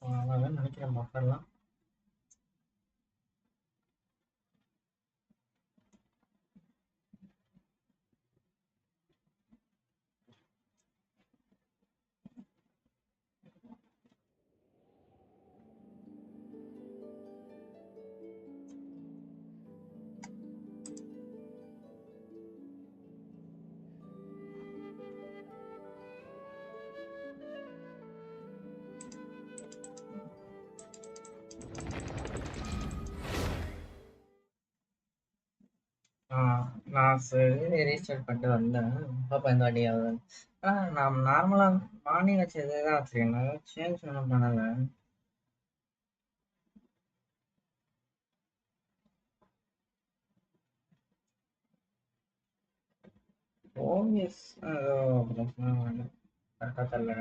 அவ்வளோதான் நினைக்கிறேன் பஃபர்லாம். நான் சரி ரீஸ்டார்ட் பண்ணிட்டு வந்தேன். பாப்பா இந்த வாட்டி ஆகுது. ஆனால் நான் நார்மலாக மார்னிங் வச்சதே தான் வச்சுருக்கேன். சேஞ்ச் ஒன்றும் பண்ணலை. ஓவியஸ் கரெக்டாக தெரியல.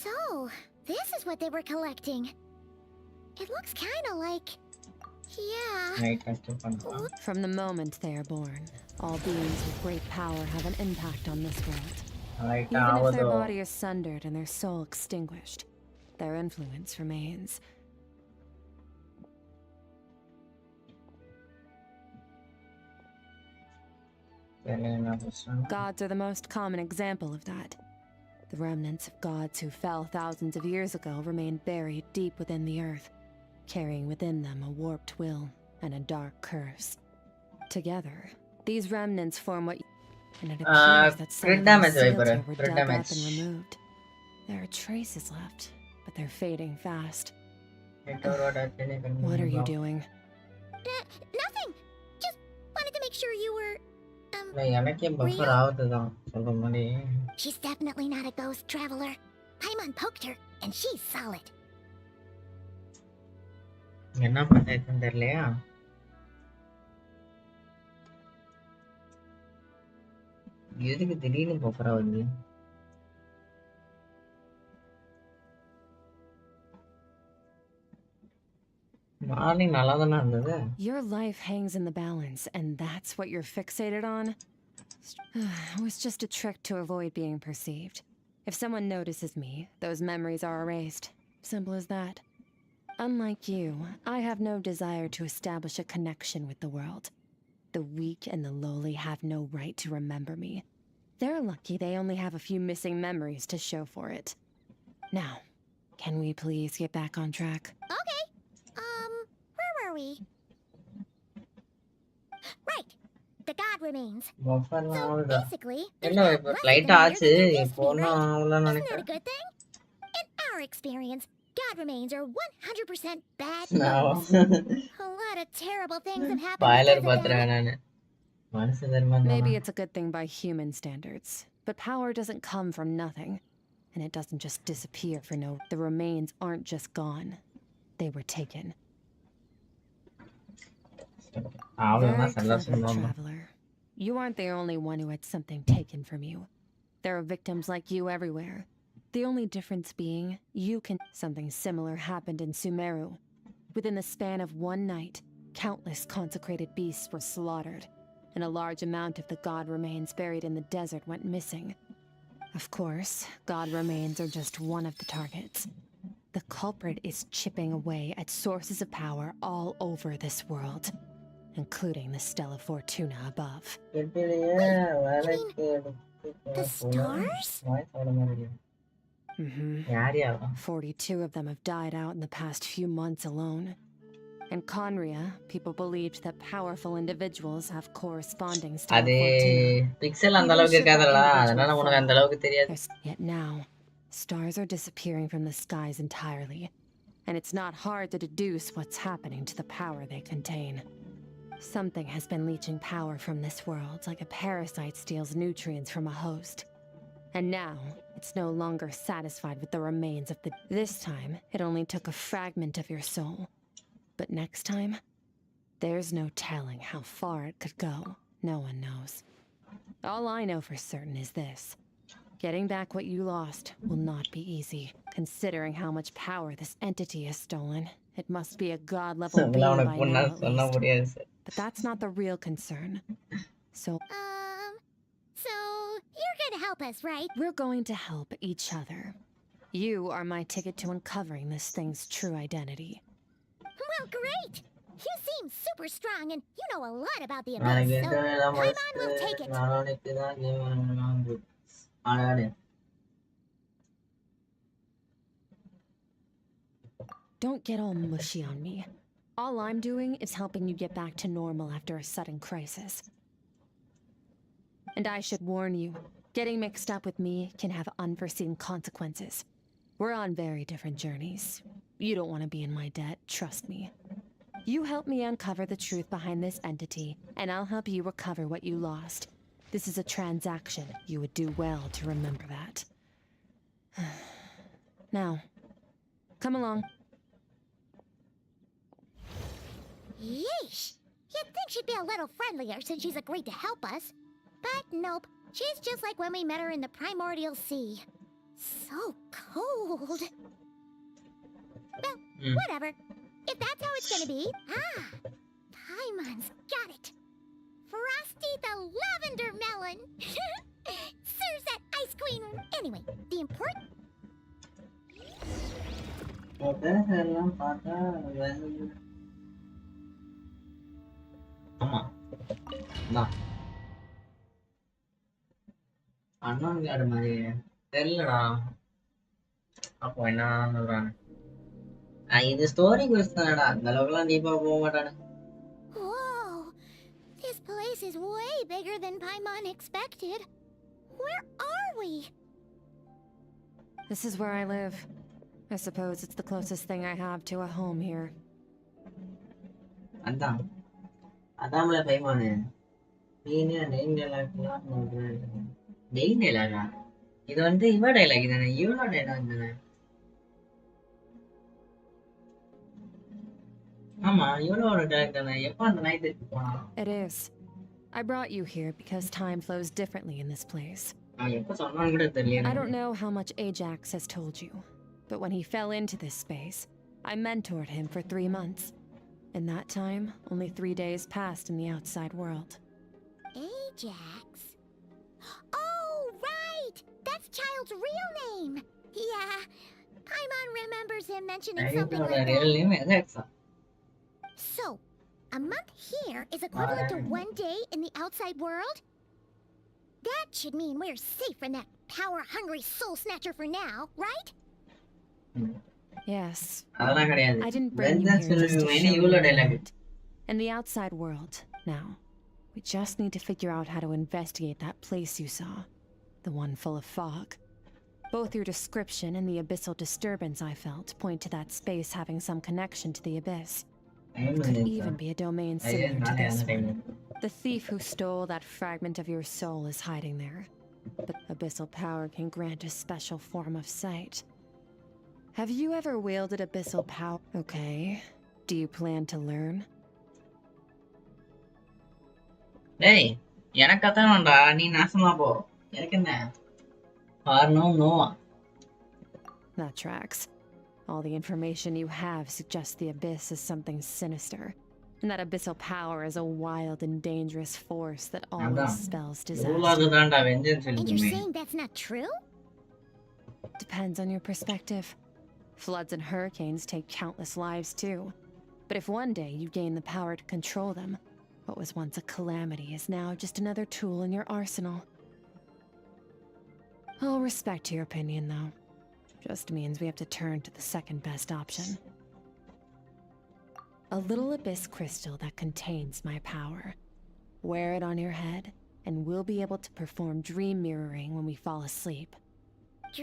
So, this is what they were collecting. It looks kind of like... Yeah. From the moment they are born, all beings with great power have an impact on this world. Even if their body is sundered and their soul extinguished, their influence remains. Gods are the most common example of that. The remnants of gods who fell thousands of years ago remain buried deep within the earth, carrying within them a warped will and a dark curse. Together, these remnants form what... And it appears that some of them sealed here were dug up and removed. There are traces left, but they're fading fast. What are you doing? Nothing! Just wanted to make sure you were... She's definitely not a ghost traveler. Paimon poked her, and she's solid. என்ன பண்ணேன்னு தெரியலையா? எதுக்கு திடீர்னு பஃபரா வந்து? Morning நல்லா தானே இருந்தது. Your life hangs in the balance, and that's what you're fixated on? It was just a trick to avoid being perceived. If someone notices me, those memories are erased. Simple as that. Unlike you, I have no desire to establish a connection with the world. The weak and the lowly have no right to remember me. They're lucky they only have a few missing memories to show for it. Now, can we please get back on track? Okay. Where were we? Right. The god remains. So basically, there's not less than Isn't that a good thing? In our experience, god remains are 100% bad news. A lot of terrible things have happened. Maybe it's a good thing by human standards, but power doesn't come from nothing, and it doesn't just disappear for no... The remains aren't just gone. They were taken. Very clever, traveler. You aren't the only one who had something taken from you. There are victims like you everywhere. The only difference being, you can... Something similar happened in Sumeru. Within the span of one night, countless consecrated beasts were slaughtered, and a large amount of the god remains buried in the desert went missing. Of course, god remains are just one of the targets. The culprit is chipping away at sources of power all over this world, including the Stella Fortuna above. The stars? 42 of them have died out in the past few months alone. In Conria, people believed that powerful individuals have corresponding Stella Fortuna. Yet now, stars are disappearing from the skies entirely, and it's not hard to deduce what's happening to the power they contain. Something has been leeching power from this world like a parasite steals nutrients from a host. And now, it's no longer satisfied with the remains of the... This time, it only took a fragment of your soul. But next time, there's no telling how far it could go. No one knows. All I know for certain is this. Getting back what you lost will not be easy. Considering how much power this entity has stolen, it must be a god-level being by now at least. But that's not the real concern. So... So, you're gonna help help us, right? We're going to help each other. You are my ticket to uncovering this thing's true identity. Well, great! You seem super strong and you know a lot about the நாளைக்கு abyss, so interview எல்லாம் Paimon will முடிச்சுட்டு take it. நாளைக்கு தான் game ஆடாடு. Don't get all mushy on me. All I'm doing is helping you get back to normal after a sudden crisis. And I should warn you, getting mixed up with me can have unforeseen consequences. We're on very different journeys. You don't want to be in my debt, trust me. You help me uncover the truth behind this entity, and I'll help you recover what you lost. This is a transaction. You would do well to remember that. Now, come along. Yeesh! You'd think she'd be a little friendlier since she's agreed to help us. But nope, she's just like when we met her in the primordial sea. So cold. Well, whatever. If that's how it's gonna be, Paimon's got it. Frosty the lavender melon. Serves that ice queen. Anyway, the important. எல்லாம் பார்த்தா ஆமா அண்ணன் card மாதிரி தெரியலடா. அப்போ என்ன சொல்றாங்க, இது ஸ்டோரி குவிஸ் தானடா, அந்த அளவுக்குலாம் டீப்பா போக மாட்டானு. Whoa! This place is way bigger than Paimon expected. Where are we? This is where I live. I suppose it's the closest thing I have to a home here. அதான்ல பைமானு நீனே நெய்ன் டைலாக்லாம் நெய்ன் டைலாகா? இது வந்து இவ டைலாக் தானே, இவனோட டைலாக் தானே. ஆமா இவனோட டைலாக் தானே. எப்ப அந்த நைட் எடுத்து போனா? It is. I brought you here because time flows differently in this place. எப்ப சொன்னான்னு கூட தெரியல. I don't know how much Ajax has told you, but when he fell into this space, I mentored him for 3 months. In that time, only 3 days passed in the outside world. Ajax? Oh, right! That's Child's real name! Yeah, Paimon remembers him mentioning something like that. real name Ajax. So, a month here is equivalent to 1 day in the outside world? That should mean we're safe from that power-hungry soul snatcher for now, right? Yes. அதெல்லாம் கிடையாது. I didn't bring you here just to show you around. In the outside world, now, we just need to figure out how to investigate that place you saw. The one full of fog. Both your description and the abyssal disturbance I felt point to that space having some connection to the abyss. It could even be a domain similar to this one. The thief who stole that fragment of your soul is hiding there. But abyssal power can grant a special form of sight. Have you ever wielded abyssal power? Okay. Do you plan to learn? Hey, எனக்கு அதான் வேண்டா, நீ நாசமா போ. எனக்கு என்ன? காரணம் Noah. That tracks. All the information you have suggests the abyss is something sinister, and that abyssal power is a wild and dangerous force that always spells disaster. And you're saying that's not true? Depends on your perspective. Floods and hurricanes take countless lives too. But if one day you gain the power to control them, what was once a calamity is now just another tool in your arsenal. I'll respect your opinion, though. Just means we have to turn to the second best option. A little abyss crystal that contains my power. Wear it on your head, and we'll be able to perform dream mirroring when we fall asleep.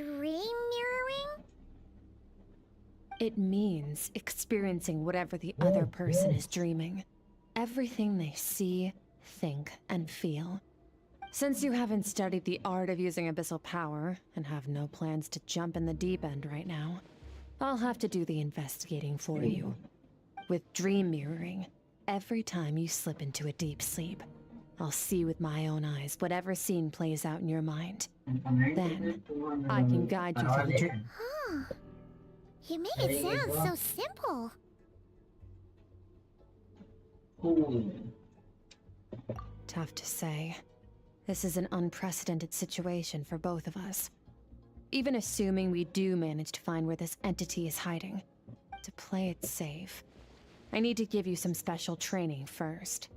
Dream mirroring? It means experiencing whatever the other person is dreaming. Everything they see, think, and feel. Since you haven't studied the art of using abyssal power, and have no plans to jump in the deep end right now, I'll have to do the investigating for you. With dream mirroring, every time you slip into a deep sleep, I'll see with my own eyes whatever scene plays out in your mind. Then, I can guide you through the dream. Huh. You make it sound so simple. Tough to say. This is an unprecedented situation for both of us. Even assuming we do manage to find where this entity is hiding, to play it safe, I need to give you some special training first.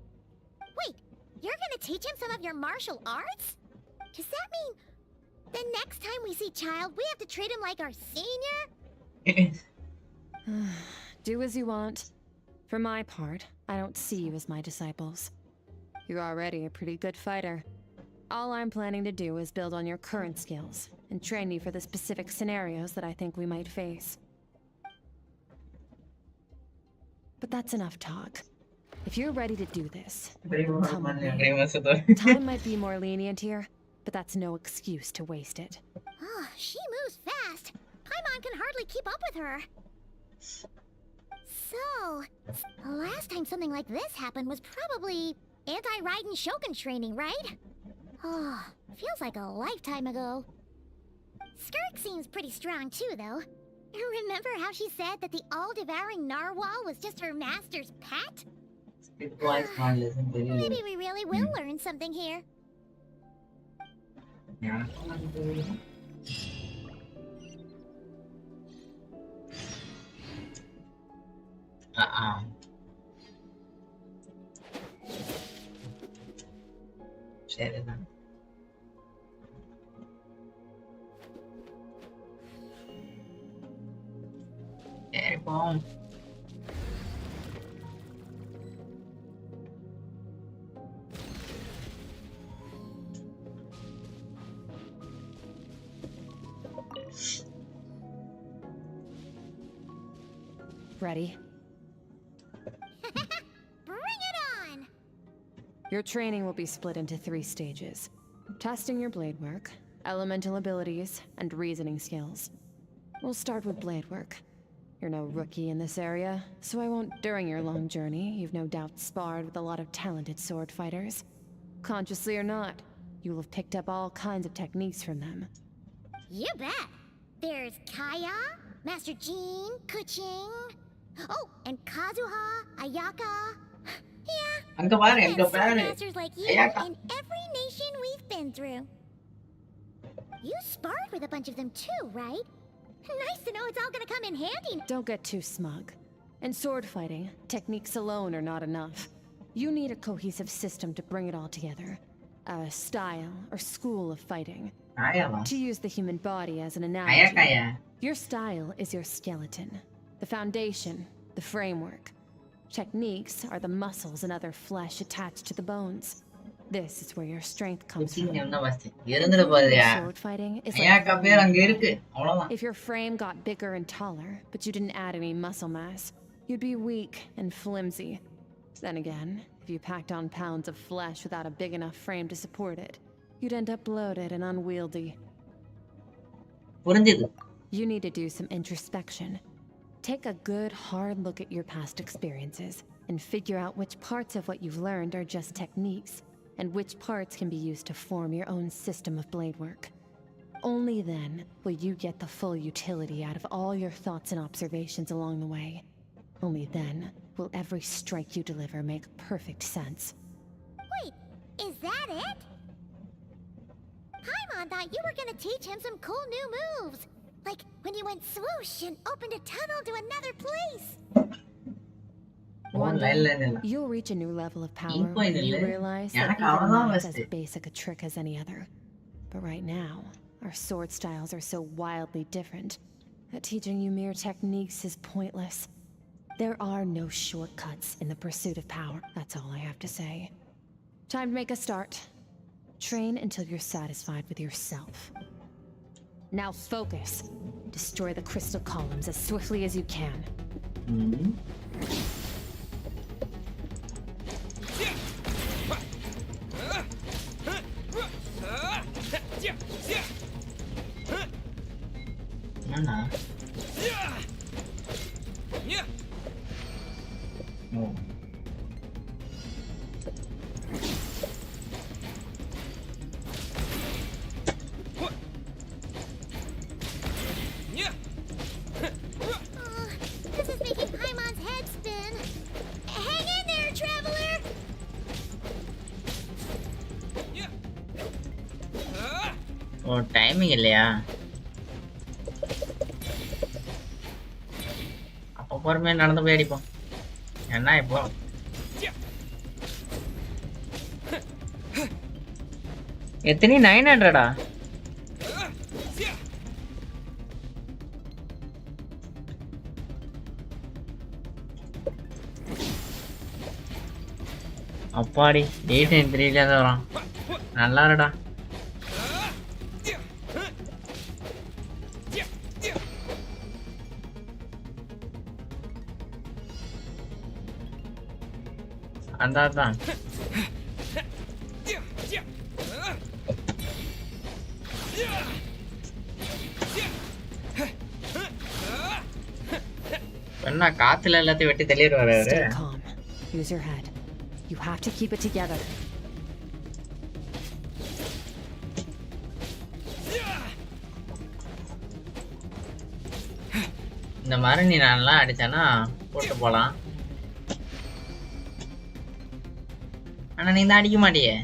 Wait, you're gonna teach him some of your martial arts? Does that mean the next time we see Child, we have to treat him like our senior? Do as you want. For my part, I don't see you as my disciples. You're already a pretty good fighter. All I'm planning to do is build on your current skills and train you for the specific scenarios that I think we might face. But that's enough talk. If you're ready to do this, come with me. Time might be more lenient here, but that's no excuse to waste it. Oh, she moves fast. Paimon can hardly keep up with her. So, the last time something like this happened was probably anti-Raiden Shogun training, right? Oh, feels like a lifetime ago. Skirk seems pretty strong too, though. Remember how she said that the all-devouring narwhal was just her master's pet? Maybe we really will learn something here. சரிதான். சரி போம். Ready? Bring it on! Your training will be split into 3 stages. Testing your blade work, elemental abilities, and reasoning skills. We'll start with blade work. You're no rookie in this area, so I won't. During your long journey, you've no doubt sparred with a lot of talented sword fighters. Consciously or not, you will have picked up all kinds of techniques from them. You bet! There's Kaya, Master Jean, Kuching... Oh, and Kazuha, Ayaka... Yeah, அங்க பாரு and அங்க sword பாரு. masters like you Ayaka. in every nation we've been through. You sparred with a bunch of them too, right? Nice to know it's all gonna come in handy. Don't get too smug. In sword fighting, techniques alone are not enough. You need a cohesive system to bring it all together. A style or school of fighting. ஆயாவா? To use the human body as an ஆயா analogy, காயா? your style is your skeleton, the foundation, the framework. Techniques are the muscles and other flesh attached to the bones. This is where your strength comes Kuching from. என்ன வாஸ்தி? இருந்துட போறியா? Sword fighting is ஐயாக்கா like பேர் அங்க இருக்கு. அவ்வளவுதான். if your frame got bigger and taller, but you didn't add any muscle mass, you'd be weak and flimsy. Then again, if you packed on pounds of flesh without a big enough frame to support it, you'd end up bloated and unwieldy. புரிஞ்சுது. You need to do some introspection. Take a good, hard look at your past experiences and figure out which parts of what you've learned are just techniques, and which parts can be used to form your own system of blade work. Only then will you get the full utility out of all your thoughts and observations along the way. Only then will every strike you deliver make perfect sense. Wait, is that it? Paimon thought you were gonna teach him some cool new moves. Like when you went swoosh and opened a tunnel to another place. One லைன்ல day, நில்ல. you'll reach a new level of power Inko when you இல்ல. realize that எனக்கு even அவதான் that's first. as basic a trick as any other. But right now, our sword styles are so wildly different that teaching you mere techniques is pointless. There are no shortcuts in the pursuit of power. That's all I have to say. Time to make a start. Train until you're satisfied with yourself. Now focus. Destroy the crystal columns as swiftly as you can. ம். என்னண்ணா? ஓ. This is making Paimon's head ஓ timing இல்லையா? அப்போ பொறுமையாக நடந்து போய் அடிப்போம். என்ன இப்போ எத்தனை 900-ஆ? அப்பாடி 893ல தான் வரான். நல்லா இருடா. அதான் என்ன காத்துல எல்லாத்தையும் வெட்டி தள்ளிடுவாரு அவரு. Stay calm. Use your head. You have to keep it together. இந்த மாதிரி நீ நல்லா அடிச்சானா போட்டு போலாம். ஆனா நீ தான் அடிக்க மாட்டியே.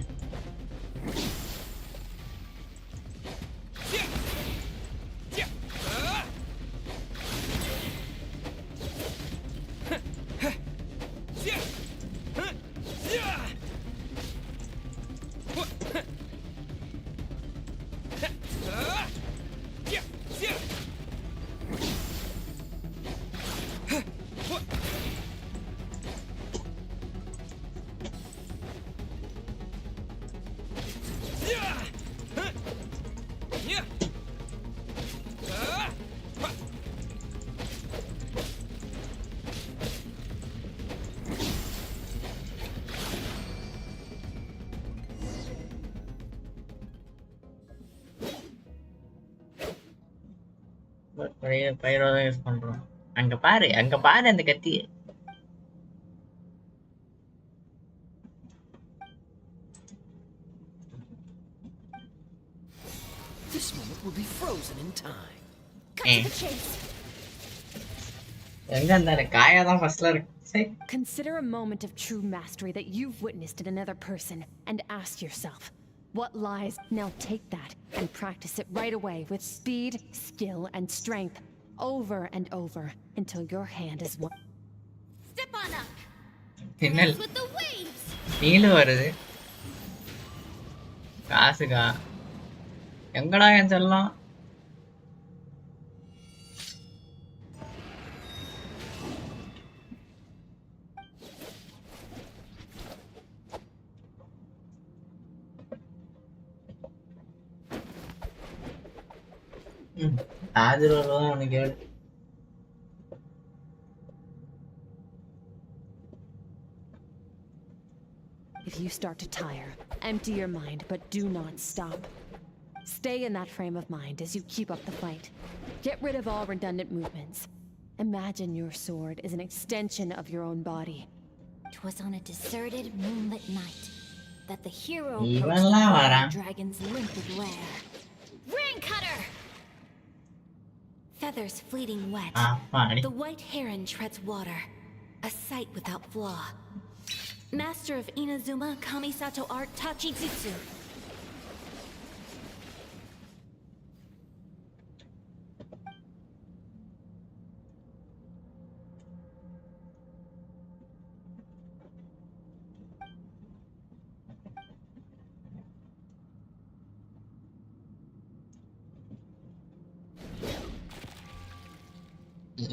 பயிரோட யூஸ் பண்றோம். அங்க பாரு அந்த கத்தி. This moment will be frozen in time. Cut to the chase. எங்க அந்த காயா தான் ஃபர்ஸ்ட்ல இருக்கு. Consider a moment of true mastery that you've witnessed in another person and ask yourself, what lies? Now take that and practice it right away with speed, skill, and strength, over and over, until your hand is one. Step on up. பின்னல் With the waves. நீல வருது. காசுகா எங்கடா என் செல்லம்? ஆதிரோதான் உனக்கு. If you start to tire, empty your mind, but do not stop. Stay in that frame of mind as you keep up the fight. Get rid of all redundant movements. Imagine your sword is an extension of your own body. 'Twas on a deserted moonlit night that the hero இவன்லாம் approached the வரான். dragon's limpid lair. Ring cutter! Feathers fleeting wet. அப்பாடி. The white heron treads water, a sight without flaw. Master of Inazuma Kamisato art Tachijutsu.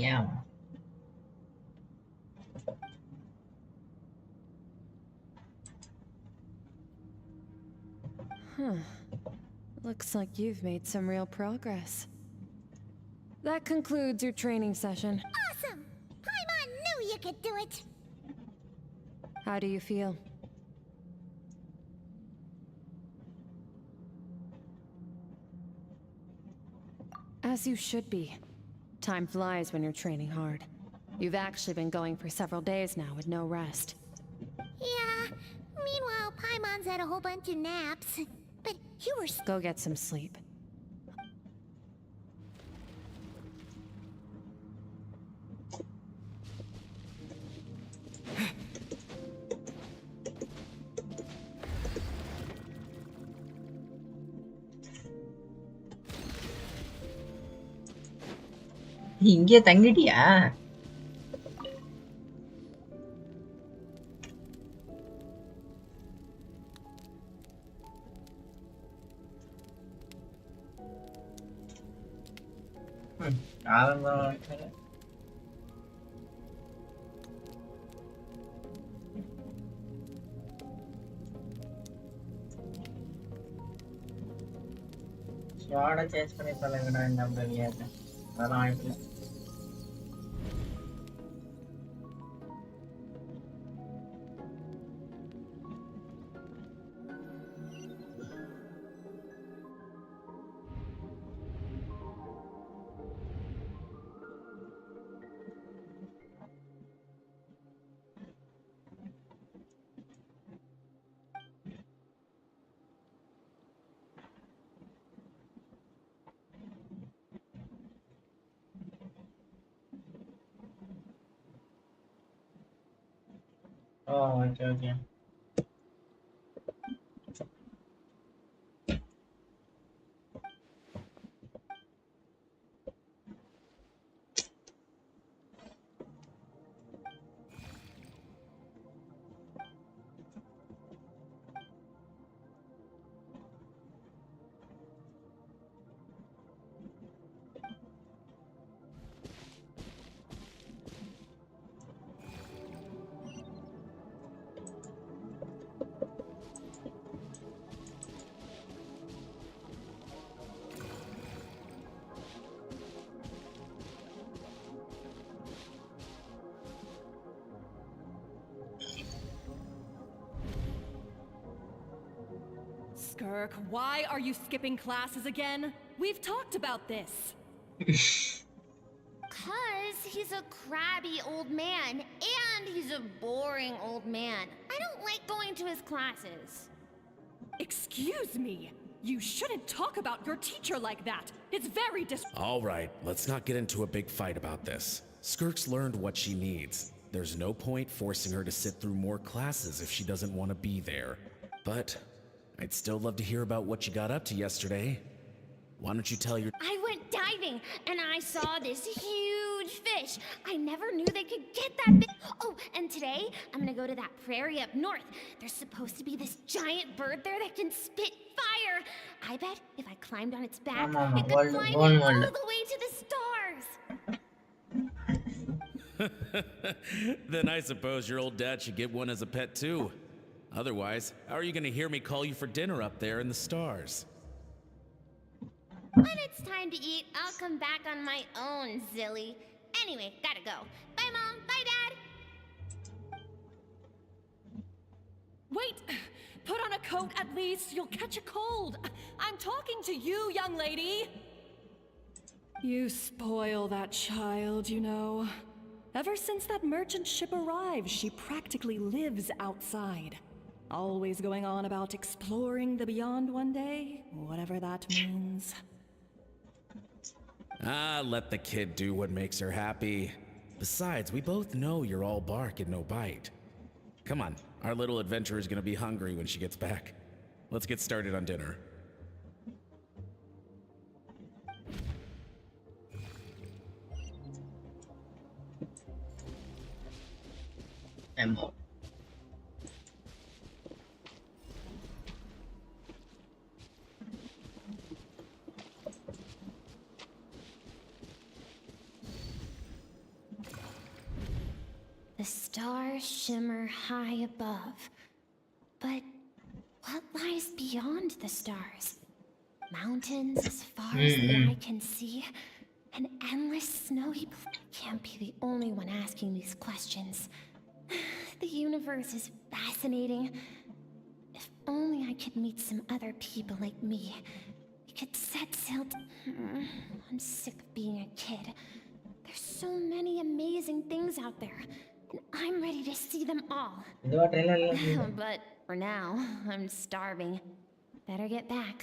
Yeah. Looks like you've made some real progress. That concludes your training session. Awesome! Paimon knew you could do it! How do you feel? As you should be. Time flies when you're training hard. You've actually been going for several days now with no rest. Yeah, meanwhile Paimon's had a whole bunch of naps. But you were... Go get some sleep. இங்கே தங்கிட்டியா? ஆரம்பம் ஸ்வாட change பண்ணி சொல்லுங்கடா இந்த அப்படியாது அதெல்லாம் வாய்ப்பில்லை. Oh okay okay. Skirk, why are you skipping classes again? We've talked about this. Cause he's a crabby old man, and he's a boring old man. I don't like going to his classes. Excuse me. You shouldn't talk about your teacher like that. It's very All right, let's not get into a big fight about this. Skirk's learned what she needs. There's no point forcing her to sit through more classes if she doesn't want to be there. But I'd still love to hear about what you got up to yesterday. Why don't you tell your... I went diving, and I saw this huge fish. I never knew they could get that big. Oh, and today, I'm gonna go to that prairie up north. There's supposed to be this giant bird there that can spit fire. I bet if I climbed on its back, it could fly me all the way to the stars. Then I suppose your old dad should get one as a pet too. Otherwise, how are you gonna hear me call you for dinner up there in the stars? When it's time to eat, I'll come back on my own, Zilly. Anyway, gotta go. Bye, Mom. Bye, Dad. Wait! Put on a coat at least. You'll catch a cold. I'm talking to you, young lady. You spoil that child, you know. Ever since that merchant ship arrived, she practically lives outside. Always going on about exploring the beyond one day, whatever that means. Ah, let the kid do what makes her happy. Besides, we both know you're all bark and no bite. Come on, our little adventurer's gonna be hungry when she gets back. Let's get started on dinner. Ammo. The stars shimmer high above. But what lies beyond the stars? Mountains as far as the eye can see? An endless snowy can't be the only one asking these questions. The universe is fascinating. If only I could meet some other people like me. We could set sail I'm sick of being a kid. There's so many amazing things out there. And I'm ready to see them all. But for now, I'm starving. Better get back.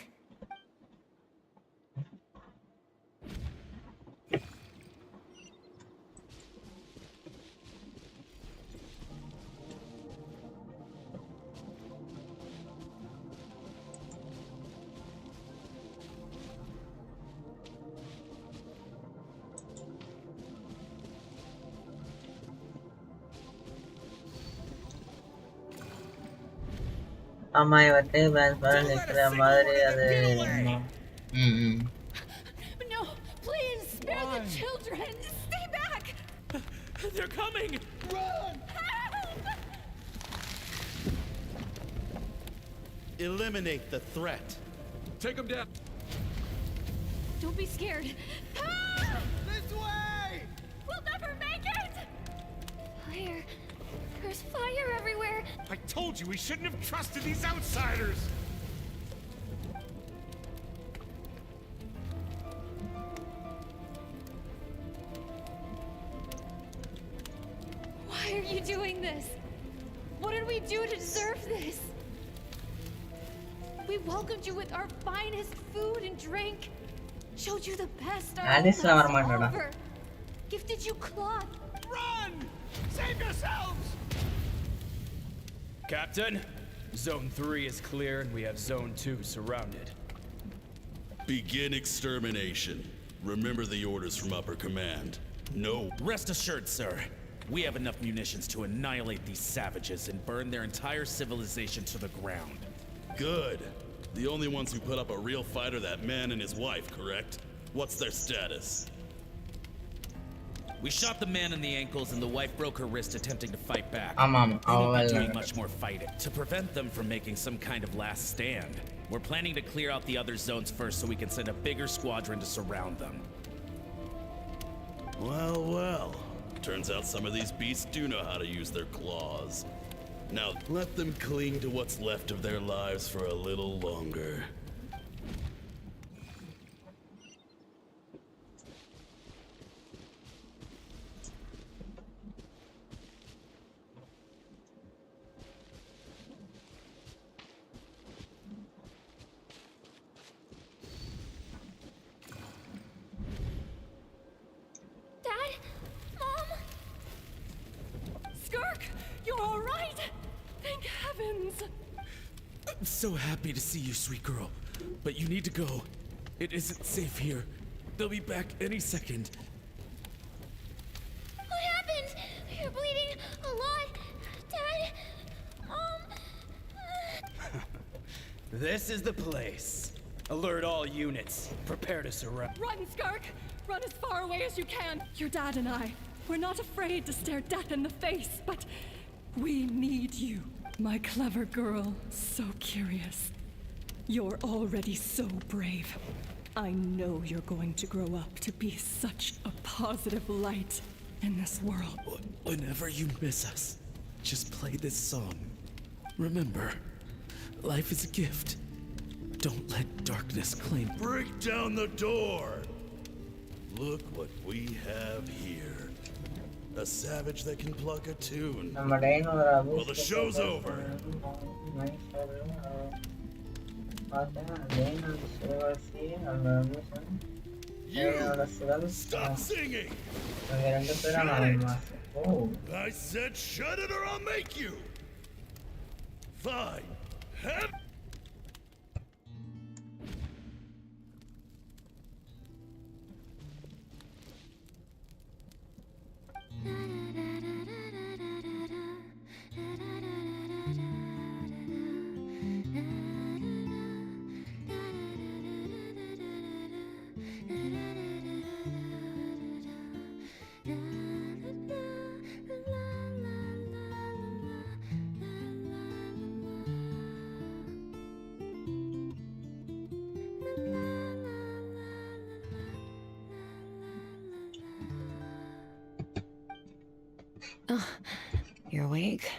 ஆமா இவர்கிட்ட branch பண்ண Don't let நிக்கிற a single மாதிரி one of them அது get away! ஆமா. ம் No, please spare the children. Stay back. They're coming! Run! Help! Eliminate the threat. Take them down. Don't be scared. This way! We'll never make it. Fire. There's fire everywhere. I told you we shouldn't have trusted these outsiders! Why are you doing this? What did we do to deserve this? We welcomed you with our finest food and drink. Showed you the best our Alice lives la varmaattada. over. Gifted you cloth. Run! Save yourselves! Captain, Zone 3 is clear and we have Zone 2 surrounded. Begin extermination. Remember the orders from upper command. No. Rest assured, sir. We have enough munitions to annihilate these savages and burn their entire civilization to the ground. Good. The only ones who put up a real fight are that man and his wife, correct? What's their status? We shot the man in the ankles and the wife broke her wrist attempting to fight back. ஆமா ஆமா We won't be அவள் doing much more fighting. To prevent them from making some kind of last stand, we're planning to clear out the other zones first so we can send a bigger squadron to surround them. Well, well. Turns out some of these beasts do know how to use their claws. Now let them cling to what's left of their lives for a little longer. Dad? Mom? Skirk, you're all right? Thank heavens. I'm so happy to see you, sweet girl. But you need to go. It isn't safe here. They'll be back any second. What happened? You're bleeding a lot. Dad? Mom? This is the place. Alert all units. Prepare to surround. Run, Skirk! Run as far away as you can. Your dad and I, we're not afraid to stare death in the face, but we need you. My clever girl, so curious. You're already so brave. I know you're going to grow up to be such a positive light in this world. Whenever you miss us, just play this song. Remember, life is a gift. Don't let darkness claim. Break down the door! Look what we have here. A savage that can pluck a tune. நம்ம டைனோட Well, the show's over. You stop singing! I said shut it or I'll make you! Fine. Have You're awake?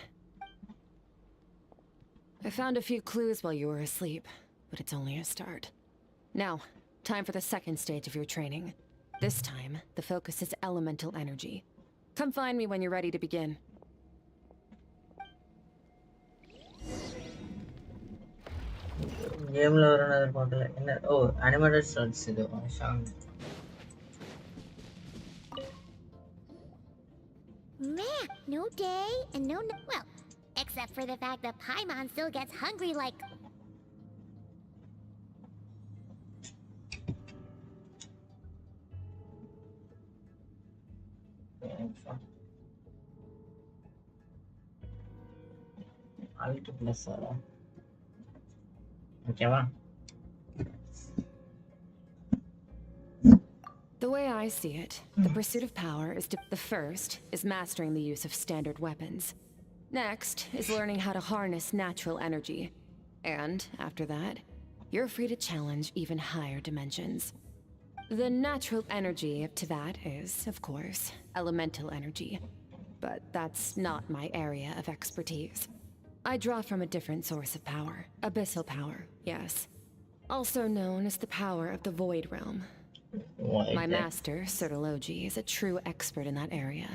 I found a few clues while you were asleep, but it's only a start. Now, time for the second stage of your training. This time, the focus is elemental energy. Come find me when you're ready to begin. கேம்ல வரனது பார்க்கல என்ன ஓ animated starts இது ஷாங் Man, no day and no... Well, except for the fact that Paimon still gets hungry like... Alt plus ஆரா ஓகேவா? The way I see it, the pursuit of power is the first is mastering the use of standard weapons. Next is learning how to harness natural energy. And after that, you're free to challenge even higher dimensions. The natural energy up to that is, of course, elemental energy. But that's not my area of expertise. I draw from a different source of power. Abyssal power, yes. Also known as the power of the Void Realm. My master, Sertologi, is a true expert in that area.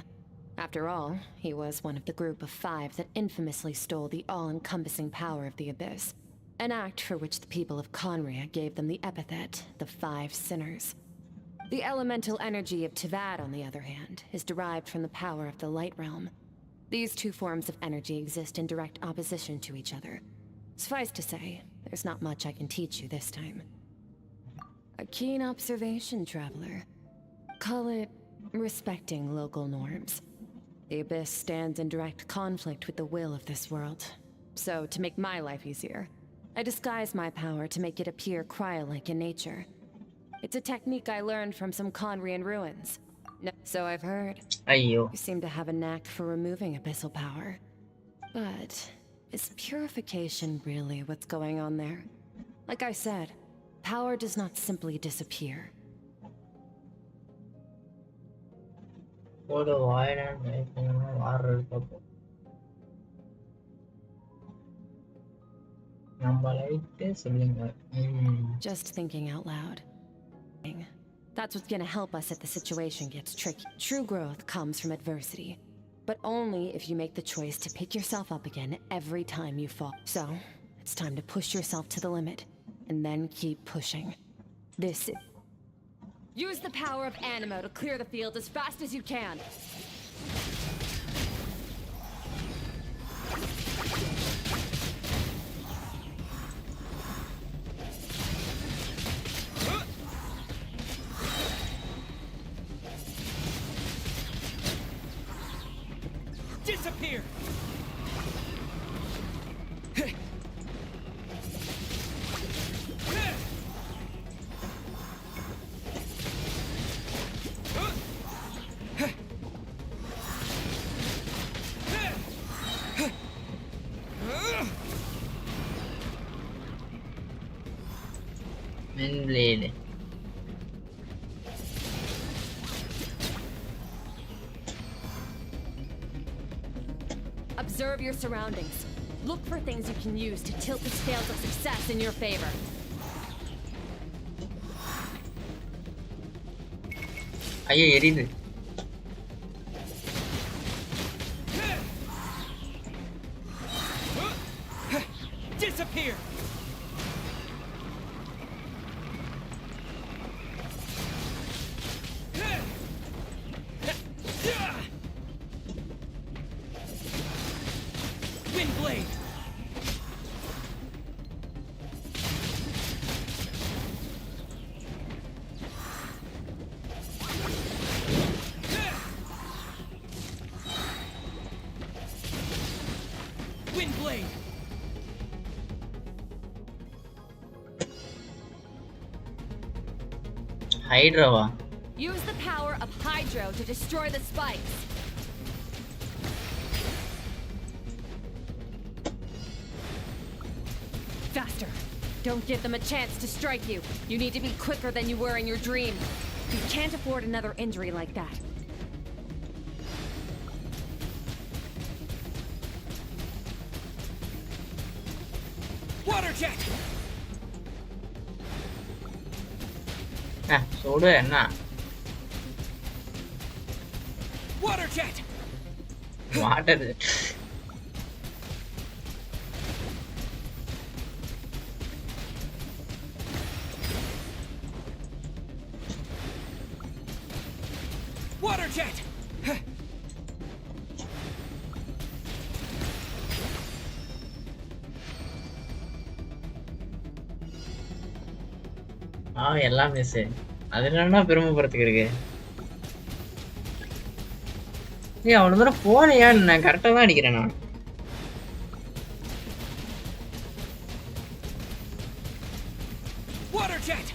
After all, he was one of the group of 5 that infamously stole the all-encompassing power of the Abyss, an act for which the people of Conria gave them the epithet, the 5 Sinners. The elemental energy of Tivad, on the other hand, is derived from the power of the Light Realm. These 2 forms of energy exist in direct opposition to each other. Suffice to say, there's not much I can teach you this time. A keen observation, traveler. Call it respecting local norms. The Abyss stands in direct conflict with the will of this world. So, to make my life easier, I disguise my power to make it appear cryo-like in nature. It's a technique I learned from some Conrian ruins. No, so I've heard. Ayyo. You seem to have a knack for removing abyssal power. But is purification really what's going on there? Like I said, power does not simply disappear. Go to wide and Just thinking out loud. That's what's gonna help us if the situation gets tricky. True growth comes from adversity, but only if you make the choice to pick yourself up again every time you fall. So, it's time to push yourself to the limit, and then keep pushing. This is... Use the power of Animo to clear the field as fast as you can! Disappear! Blade. Observe your surroundings. Look for things you can use to tilt the scales of success in your favor. ஐயோ எரியுது. Disappear! Wind blade! Wind blade! ஹைட்ராவா? Use the power of Hydro to destroy the spikes. Faster. Don't give them a chance to strike you. You need to be quicker than you were in your dream. You can't afford another injury like that. Water jet! சூடு என்ன? Water jet! Water. Water jet! எல்லாம் miss. அது என்னன்னா பெருமைப்படுறதுக்கு இருக்கு. ஏய் அவ்வளவு தூரம் போனியா? நான் கரெக்டா தான் அடிக்கிறேன் நான். Water jet!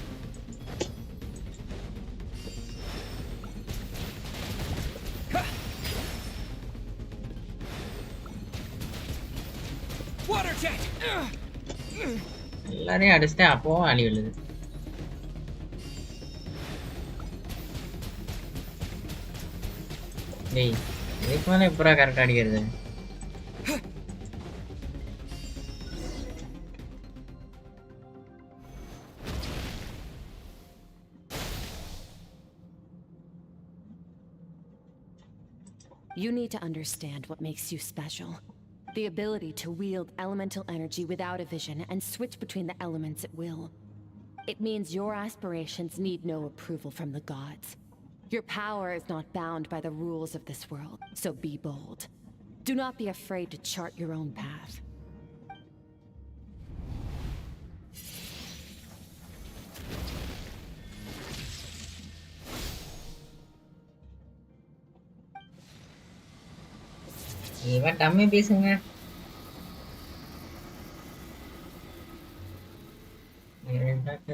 Water jet! எல்லாரையும் அடிச்சிட்டேன் அப்பவும் அடி விழுது. டேய் இதுக்கு மேலே எப்படா கரெக்டாக அடிக்கிறது? You need to understand what makes you special. The ability to wield elemental energy without a vision and switch between the elements at will. It means your aspirations need no approval from the gods. Your power is not bound by the rules of this world, so be bold. Do not be afraid to chart your own path. இவன் dummy பேசுங்க.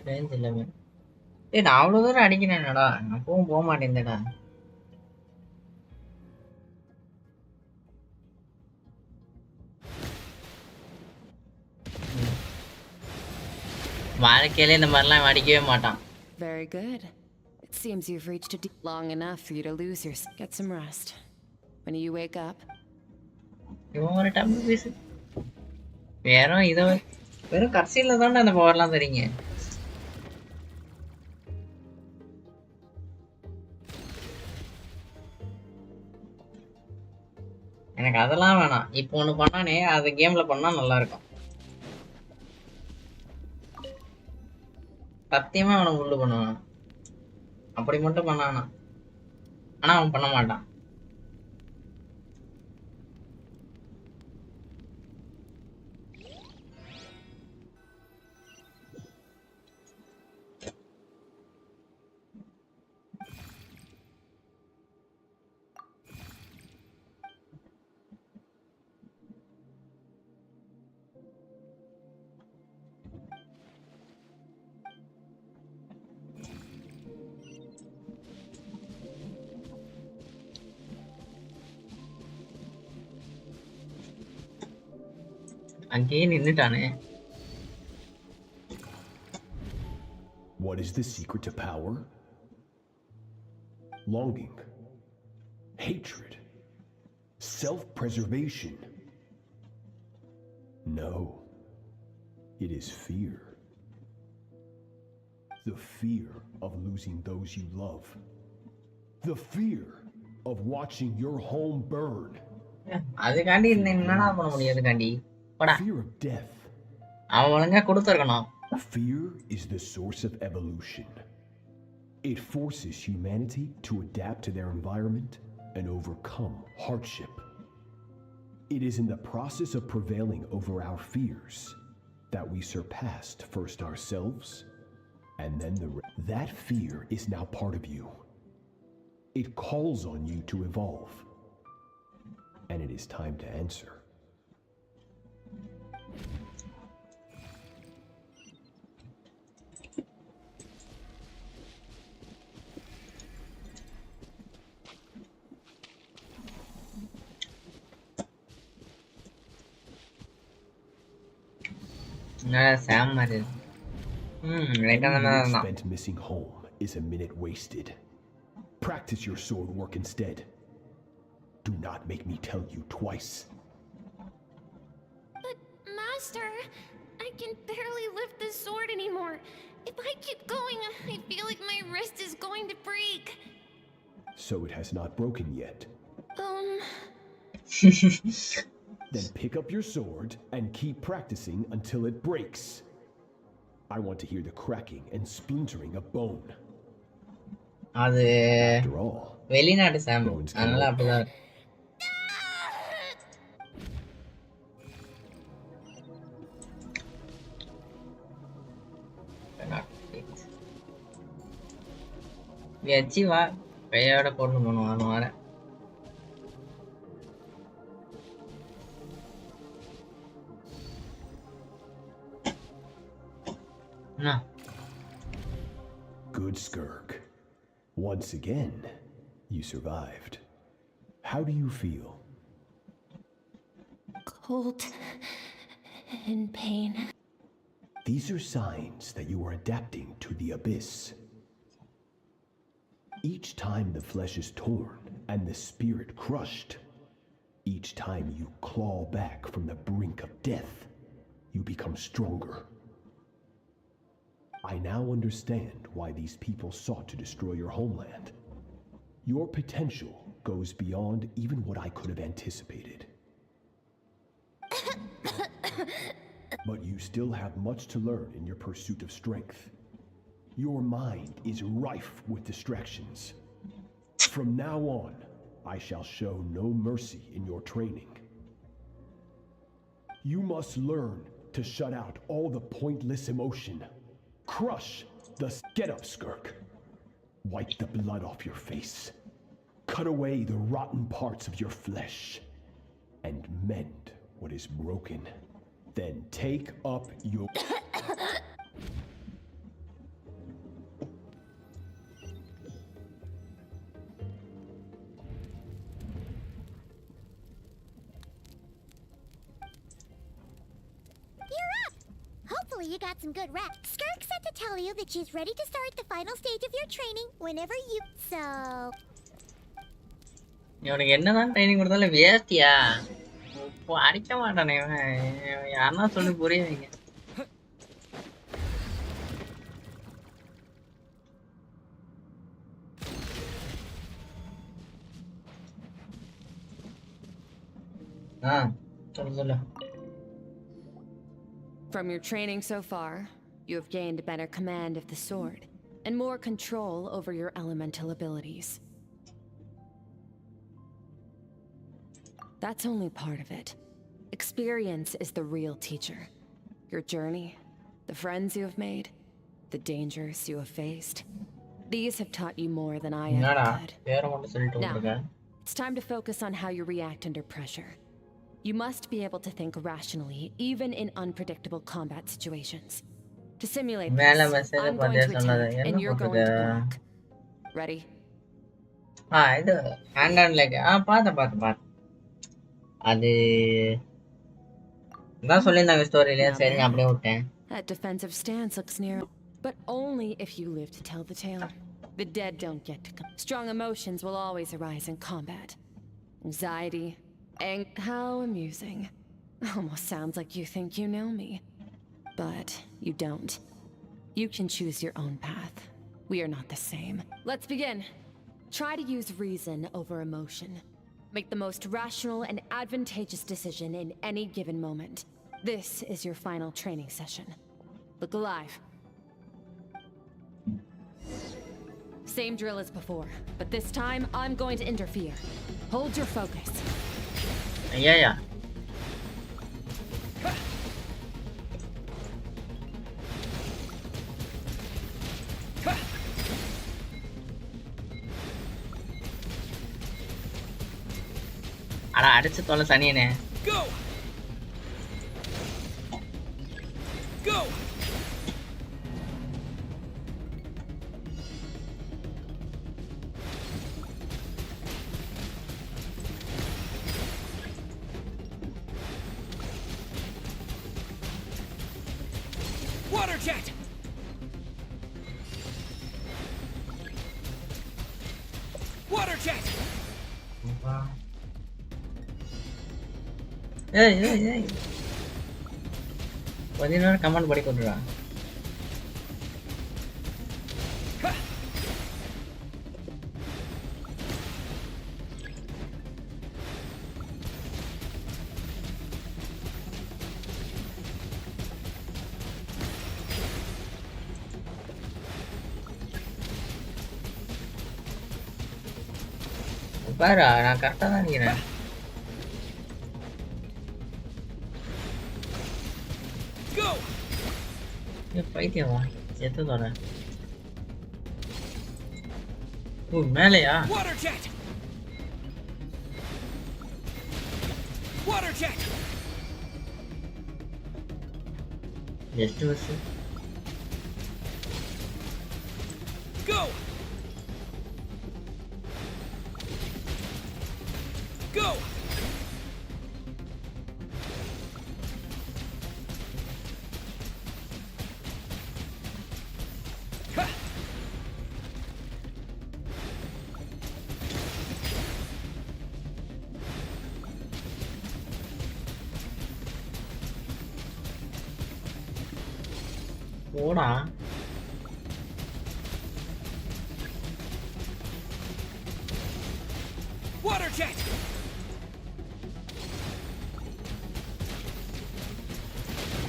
Range இல்லவே. டேய் நான் அவ்வளோ தூரம் அடிக்கிறேன்டா, அப்பவும் போக மாட்டேங்குதுடா. வாழ்க்கையில இந்த மாதிரிலாம் அடிக்கவே மாட்டான். Very good. It seems you've reached a long enough for you to lose your... Get some rest. When you wake up... இவன் ஒரு டம்மி பேசு. வெறும் இதை வெறும் கடைசியில் தானே அந்த பவர்லாம் தரீங்க. எனக்கு அதெல்லாம் வேணாம். இப்போ ஒன்று பண்ணானே அது கேமில் பண்ணால் நல்லாயிருக்கும். சத்தியமாக அவனை உள்ள பண்ணுவான். அப்படி மட்டும் பண்ணானா, ஆனால் அவன் பண்ண மாட்டான். அங்கேயே நின்னுட்டானே. What is the secret to power? Longing, hatred, self-preservation. No, it is fear. The fear of losing those you love. The fear of watching your home burn. அதுக்காண்டி என்னடா பண்ண முடியாது காண்டி. Fear of death. அவன் ஒழுங்கா கொடுத்துருக்கணும். Fear is the source of evolution. It forces humanity to adapt to their environment and overcome hardship. It is in the process of prevailing over our fears that we surpassed first ourselves and then that fear is now part of you. It calls on you to evolve. And it is time to answer. Sam மாதிரி. ரைட்டா தான். Spent missing home is a minute wasted. Practice your sword work instead. Do not make me tell you twice. But Master, I can barely lift this sword anymore. If I keep going, I feel like my wrist is going to break. So it has not broken yet. Then pick up your sword and keep practicing until it breaks. I want to hear the cracking and splintering of bone. அது After all, வெளிநாடு சாம், அதனால அப்படிதான். வா கையோட கொண்டு போகணும். அது வர Good, Skirk. Once again, you survived. How do you feel? Cold and pain. These are signs that you are adapting to the abyss. Each time the flesh is torn and the spirit crushed, each time you claw back from the brink of death, you become stronger. I now understand why these people sought to destroy your homeland. Your potential goes beyond even what I could have anticipated. But you still have much to learn in your pursuit of strength. Your mind is rife with distractions. From now on, I shall show no mercy in your training. You must learn to shut out all the pointless emotion. Crush the get up, Skirk. Wipe the blood off your face. Cut away the rotten parts of your flesh. And mend what is broken. Then take up your... Hopefully you got some good rest. Skirk said to tell you that she's ready to start the final stage of your training whenever you... So... இவனுக்கு என்னதான் training கொடுத்தாலும் வேஸ்டியா அடிக்க மாட்டானே யாருன்னா சொல்லி புரிய வைங்க. சொல்லு. From your training so far, you have gained better command of the sword and more control over your elemental abilities. That's only part of it. Experience is the real teacher. Your journey, the friends you have made, the dangers you have faced. These have taught you more than I ever could. Now, it's time to focus on how you react under pressure. You must be able to think rationally, even in unpredictable combat situations. To simulate this, I'm going to attack and you're going to block. Ready? இது hand on like பார்த்த அது நான் சொல்லியிருந்தாங்க ஸ்டோரியில சரி நான் அப்படியே விட்டேன். That defensive stance looks near, but only if you live to tell the tale. The dead don't get to come. Strong emotions will always arise in combat. Anxiety, how amusing. Almost sounds like you think you know me. But you don't. You can choose your own path. We are not the same. Let's begin. Try to use reason over emotion. Make the most rational and advantageous decision in any given moment. This is your final training session. Look alive. Same drill as before, but this time I'm going to interfere. Hold your focus. Yeah. அட அடிச்சு தொலை சனியனே. Go. Go. Water jet. Water jet. ஏய் கொஞ்ச நேரம் comment படி கொண்டுடா. பாரு நான் கரெக்டா தான் நிக்கிறேன். பைத்தியமா எத்த தோற மேலையா ಎಷ್ಟು ವರ್ಷ Go! Go! Ha! ഓടാ Water jet!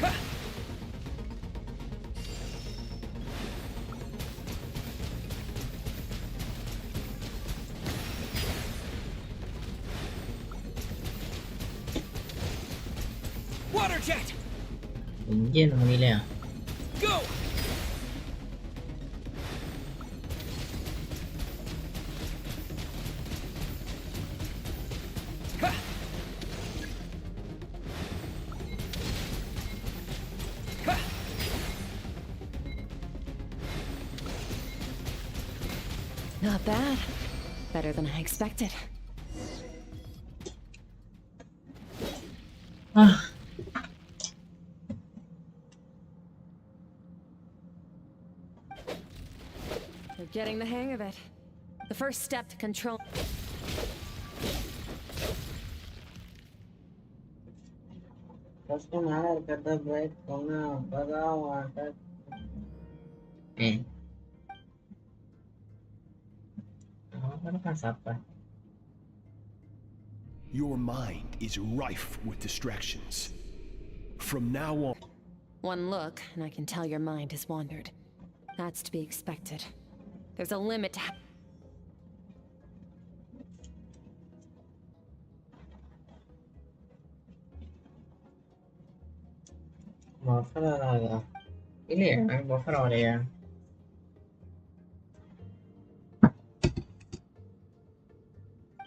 Ha! Water jet! เย็นตรงนี้เลยอ่ะ Go! Ha! Ha! Not bad. Better than I expected. อ่ะ You're getting the hang of it. The first step to control. First నాడ పెద్ద బ్రైట్ కొన్న బాగా వాటర్ ఏ apa sapa Your mind is rife with distractions. From now on, One look, and I can tell your mind has wandered. That's to be expected. There's a limit to how. buffer ada ini ya buffer ada ya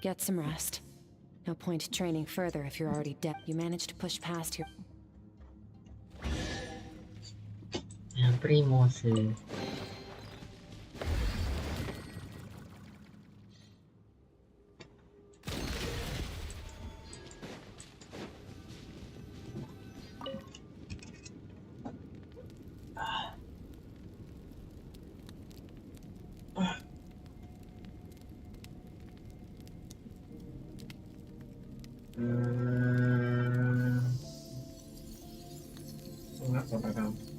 Get some rest. No point training further if you're already dead. You managed to push past your. yang primos Ngapa kamu?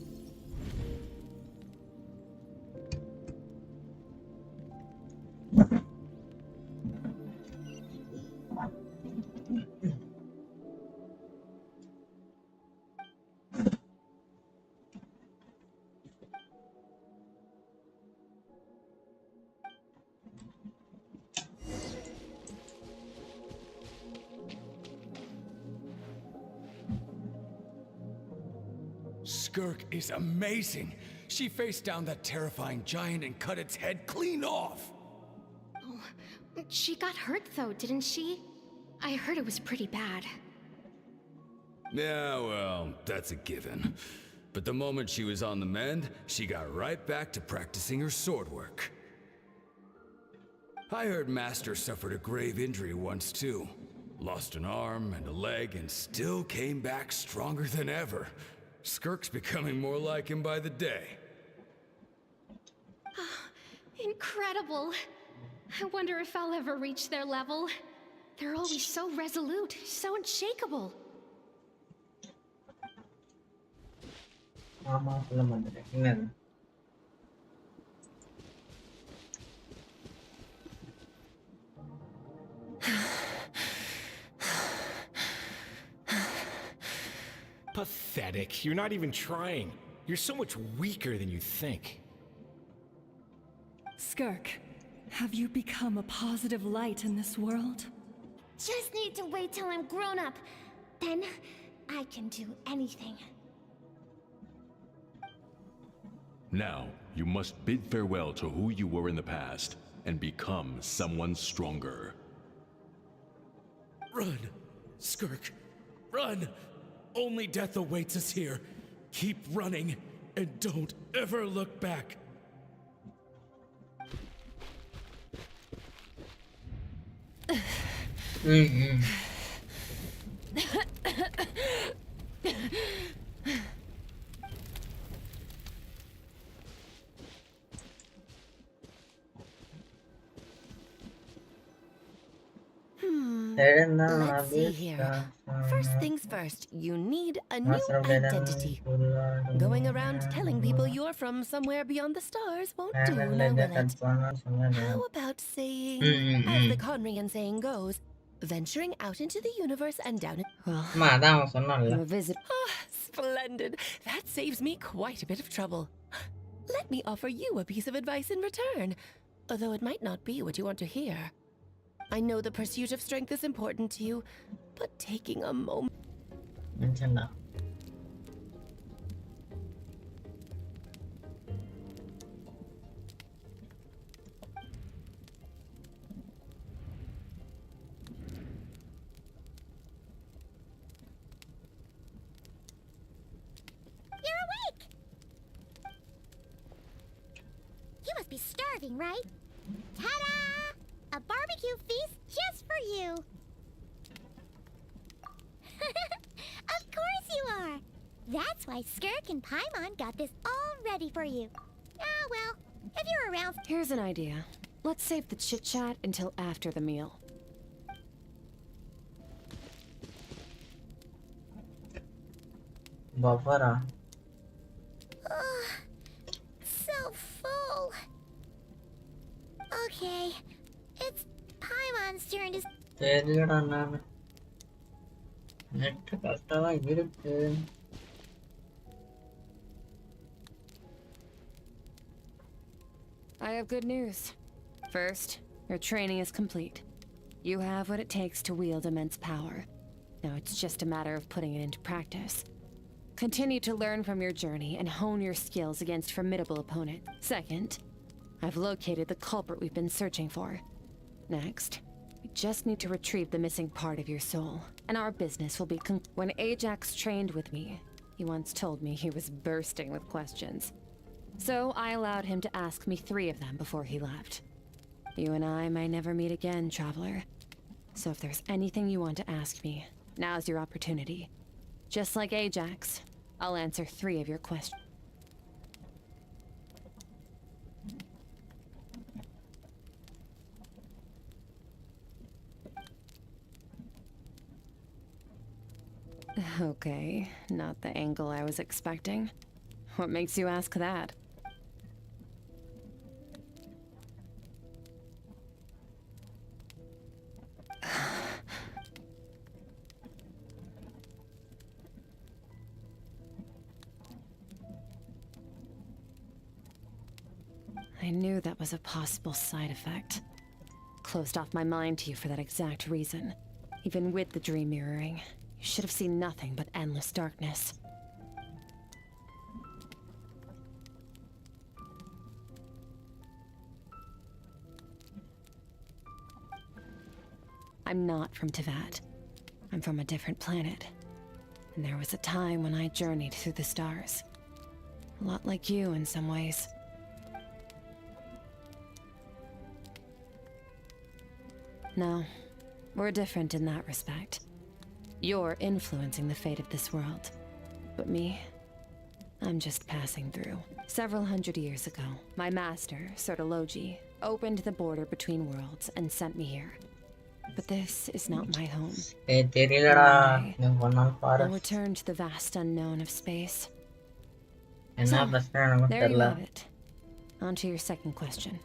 Skirk is amazing. She faced down that terrifying giant and cut its head clean off. Oh, she got hurt though, didn't she? I heard it was pretty bad. Yeah, well, that's a given. But the moment she was on the mend, she got right back to practicing her sword work. I heard Master suffered a grave injury once too. Lost an arm and a leg and still came back stronger than ever. Skirk's becoming more like him by the day. Incredible. I wonder if I'll ever reach their level. They're always so resolute, so unshakable. Mama belum ada benar. Pathetic. You're not even trying. You're so much weaker than you think. Skirk, have you become a positive light in this world? Just need to wait till I'm grown up. Then I can do anything. Now, you must bid farewell to who you were in the past and become someone stronger. Run, Skirk, run! Only death awaits us here. Keep running, and don't ever look back. Let's see here. First things first, you need a new identity. Going around telling people you're from somewhere beyond the stars won't do, now will it? How about saying, as the Conrian saying goes, venturing out into the universe and down it. Well, I'm a visit. Ah, splendid. That saves me quite a bit of trouble. Let me offer you a piece of advice in return, although it might not be what you want to hear. I know the pursuit of strength is important to you, but taking a moment. You're awake! You must be starving, right? Ta-da! A barbecue feast just for you! Of course you are! That's why Skirk and Paimon got this all ready for you. Ah, well, if you're around... Here's an idea. Let's save the chit-chat until after the meal. Buffera. So full. Okay, it's Paimon's turn to... தெரியலடா நான் net கஷ்டமா இருக்கு. I have good news. First, your training is complete. You have what it takes to wield immense power. Now it's just a matter of putting it into practice. Continue to learn from your journey and hone your skills against formidable opponents. Second, I've located the culprit we've been searching for. Next, we just need to retrieve the missing part of your soul, and our business will be When Ajax trained with me, he once told me he was bursting with questions. So I allowed him to ask me 3 of them before he left. You and I may never meet again, traveler. So if there's anything you want to ask me, now's your opportunity. Just like Ajax, I'll answer 3 of your questions. Okay, not the angle I was expecting. What makes you ask that? I knew that was a possible side effect. Closed off my mind to you for that exact reason. Even with the dream mirroring, you should have seen nothing but endless darkness. I'm not from Teyvat. I'm from a different planet. And there was a time when I journeyed through the stars. A lot like you in some ways. No, we're different in that respect. You're influencing the fate of this world. But me, I'm just passing through. Several hundred years ago, my master, Sertologi, opened the border between worlds and sent me here. But this is not my home. தெரியலடா நீ ஒண்ணாம் பாரு. I'll return to the vast unknown of space. என்ன பிரச்சனை எனக்கு There you தெரியல. have it. On to your second question.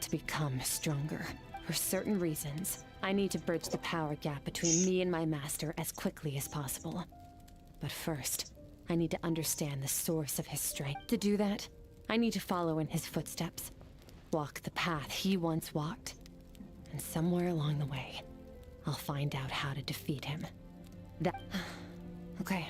To become stronger, for certain reasons, I need to bridge the power gap between me and my master as quickly as possible. But first, I need to understand the source of his strength. To do that, I need to follow in his footsteps, walk the path he once walked, and somewhere along the way, I'll find out how to defeat him. That... Okay.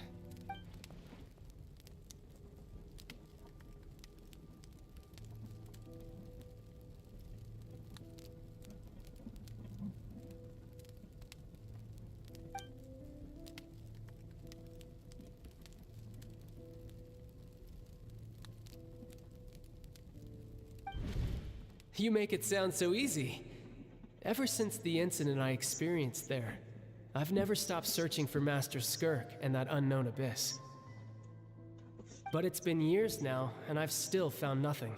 You make it sound so easy. Ever since the incident I experienced there, I've never stopped searching for Master Skirk and that unknown abyss. But it's been years now, and I've still found nothing.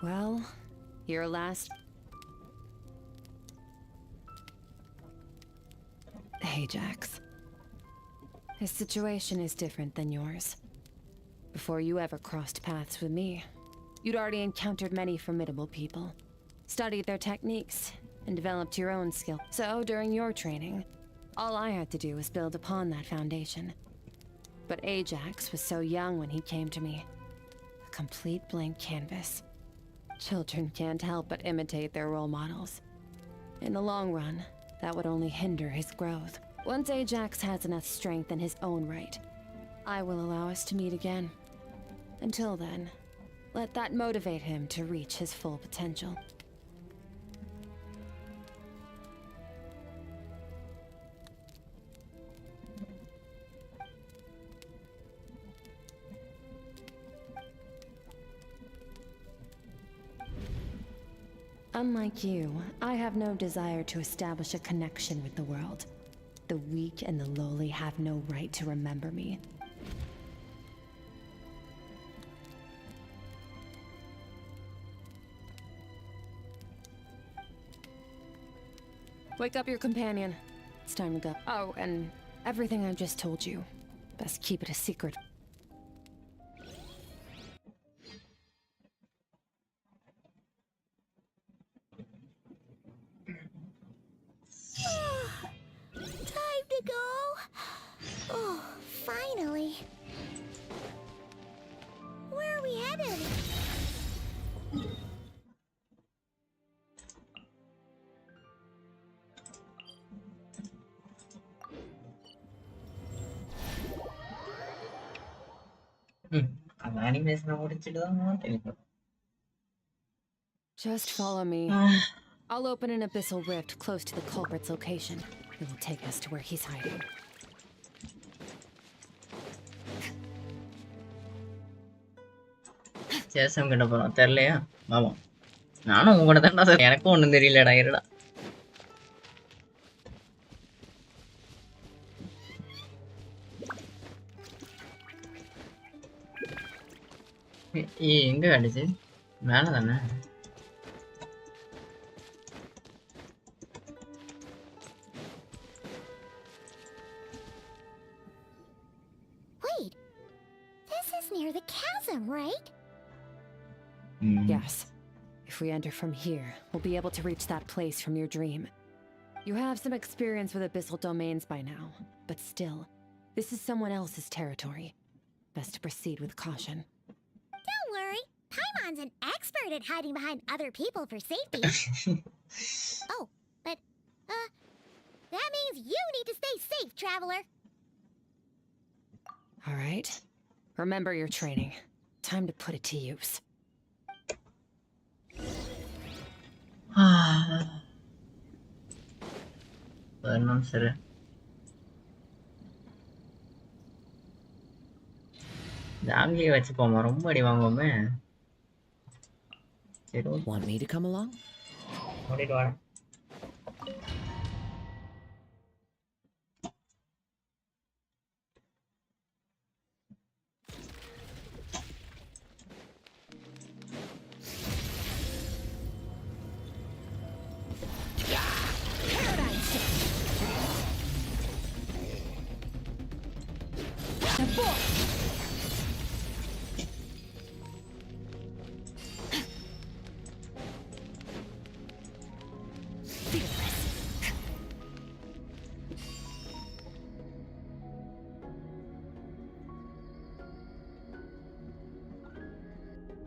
Well, your last... Ajax. His situation is different than yours. Before you ever crossed paths with me, you'd already encountered many formidable people, studied their techniques, and developed your own skill. So, during your training, all I had to do was build upon that foundation. But Ajax was so young when he came to me. A complete blank canvas. Children can't help but imitate their role models. In the long run, that would only hinder his growth. Once Ajax has enough strength in his own right, I will allow us to meet again. Until then, let that motivate him to reach his full potential. Unlike you, I have no desire to establish a connection with the world. The weak and the lowly have no right to remember me. Wake up your companion. It's time to go. Oh, and everything I just told you. Best keep it a secret. Time to go. Oh, finally. Where are we headed? அந்த அனிமேஷனை முடிச்சிட்டு தான் தெளிப்போம். Just follow me. I'll open an abyssal rift close to the culprit's location. It will take us to where he's hiding. சேசம் கிட்ட போறோம் தெரியலையா? ஆமா. நானும் உங்க கூட தான்டா சார். எனக்கும் ஒண்ணும் தெரியலடா இருடா. எங்க அடிச்சு? மேல தானே? Wait. This is near the chasm, right? Yes. If we enter from here, we'll be able to reach that place from your dream. You have some experience with abyssal domains by now, but still, this is someone else's territory. Best to proceed with caution. Don't worry. Paimon's an expert at hiding behind other people for safety. Oh, but, that means you need to stay safe, traveler. All right. Remember your training. Time to put it to use. வரணும் சரி. ஜாங்கிலியை வச்சு போமா ரொம்ப அடி வாங்குவோமே. சரி. Want me to come along? ஓடிட்டு வரேன்.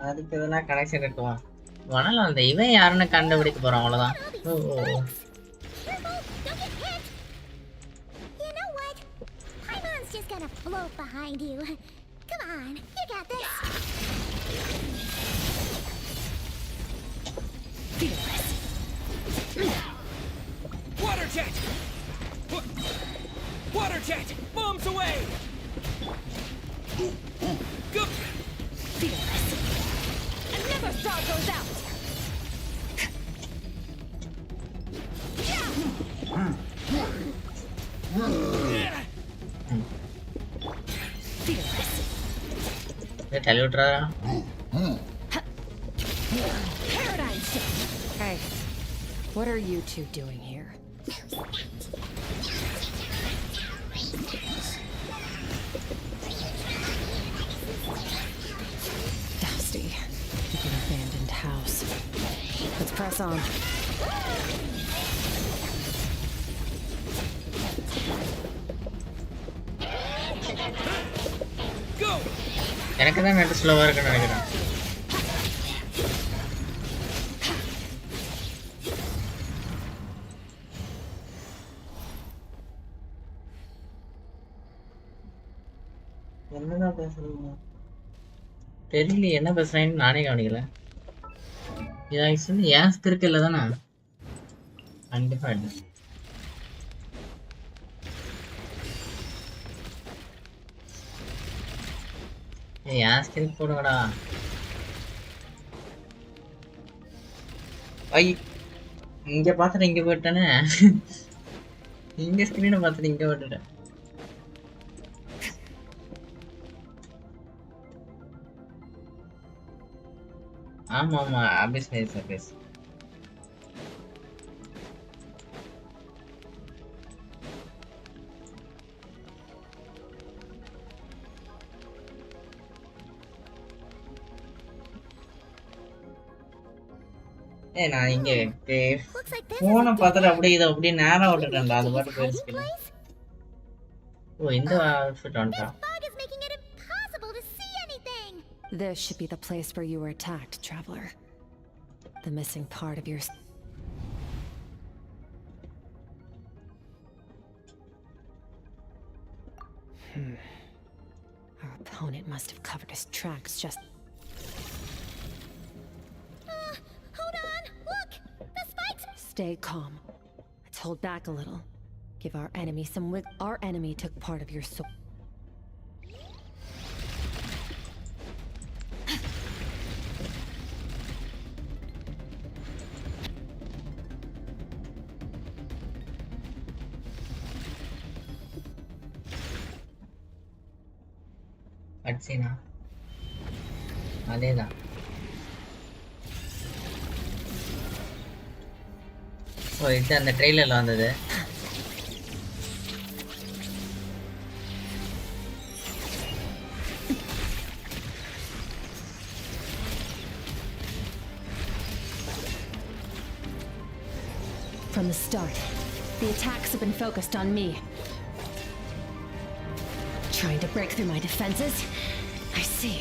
அதுக்கு எதுனா கனெக்ஷன் இருக்குமா? வேணாலும் அந்த இவன் யாருன்னு கண்டுபிடிக்க போறோம் அவ்வளவுதான். You know what? Paimon's just gonna float behind you. Come on, you got this. Water jet! Water jet! Bombs away! Go! Hey, what are you two doing here? Dusty, like an abandoned house. Let's press on. Go! எனக்கு தான் net ஸ்லோவா இருக்குன்னு நினைக்கிறேன். என்னதான் பேசுறீங்க தெரியல, என்ன பேசுறேன்னு நானே கவனிக்கல. இது ஆக்சுவலி ஏன் ஸ்கிரிப்ட் இல்லை தானே? கண்டிப்பா இல்லை. ஏன் ஸ்கிரிப்ட் போடுங்கடா. ஐ இங்க பார்த்துட்டு இங்க போயிட்டானே. இங்க ஸ்கிரீனை பார்த்துட்டு இங்க போட்டுட்டேன். ஆமா ஆமா, அபிஸ் நைஸ் அபிஸ். நான் இங்க போனை பார்த்துட்டு அப்படியே இதை அப்படியே நேரா விட்டுட்டேன்டா. அது பாட்டு போயிருச்சு. ஓ இந்த அவுட்ஃபிட் வந்துட்டா. This should be the place where you were attacked, traveler. The missing part of your... Our opponent must have covered his tracks just... Hold on! Look! The spikes! Stay calm. Let's hold back a little. Give our enemy some wiggle. Our enemy took part of your soul. அட்சினா அதேதான். ஓ இது அந்த ட்ரெய்லர்ல வந்தது. From the start, the attacks have been focused on me. Trying to break through my defenses? I see.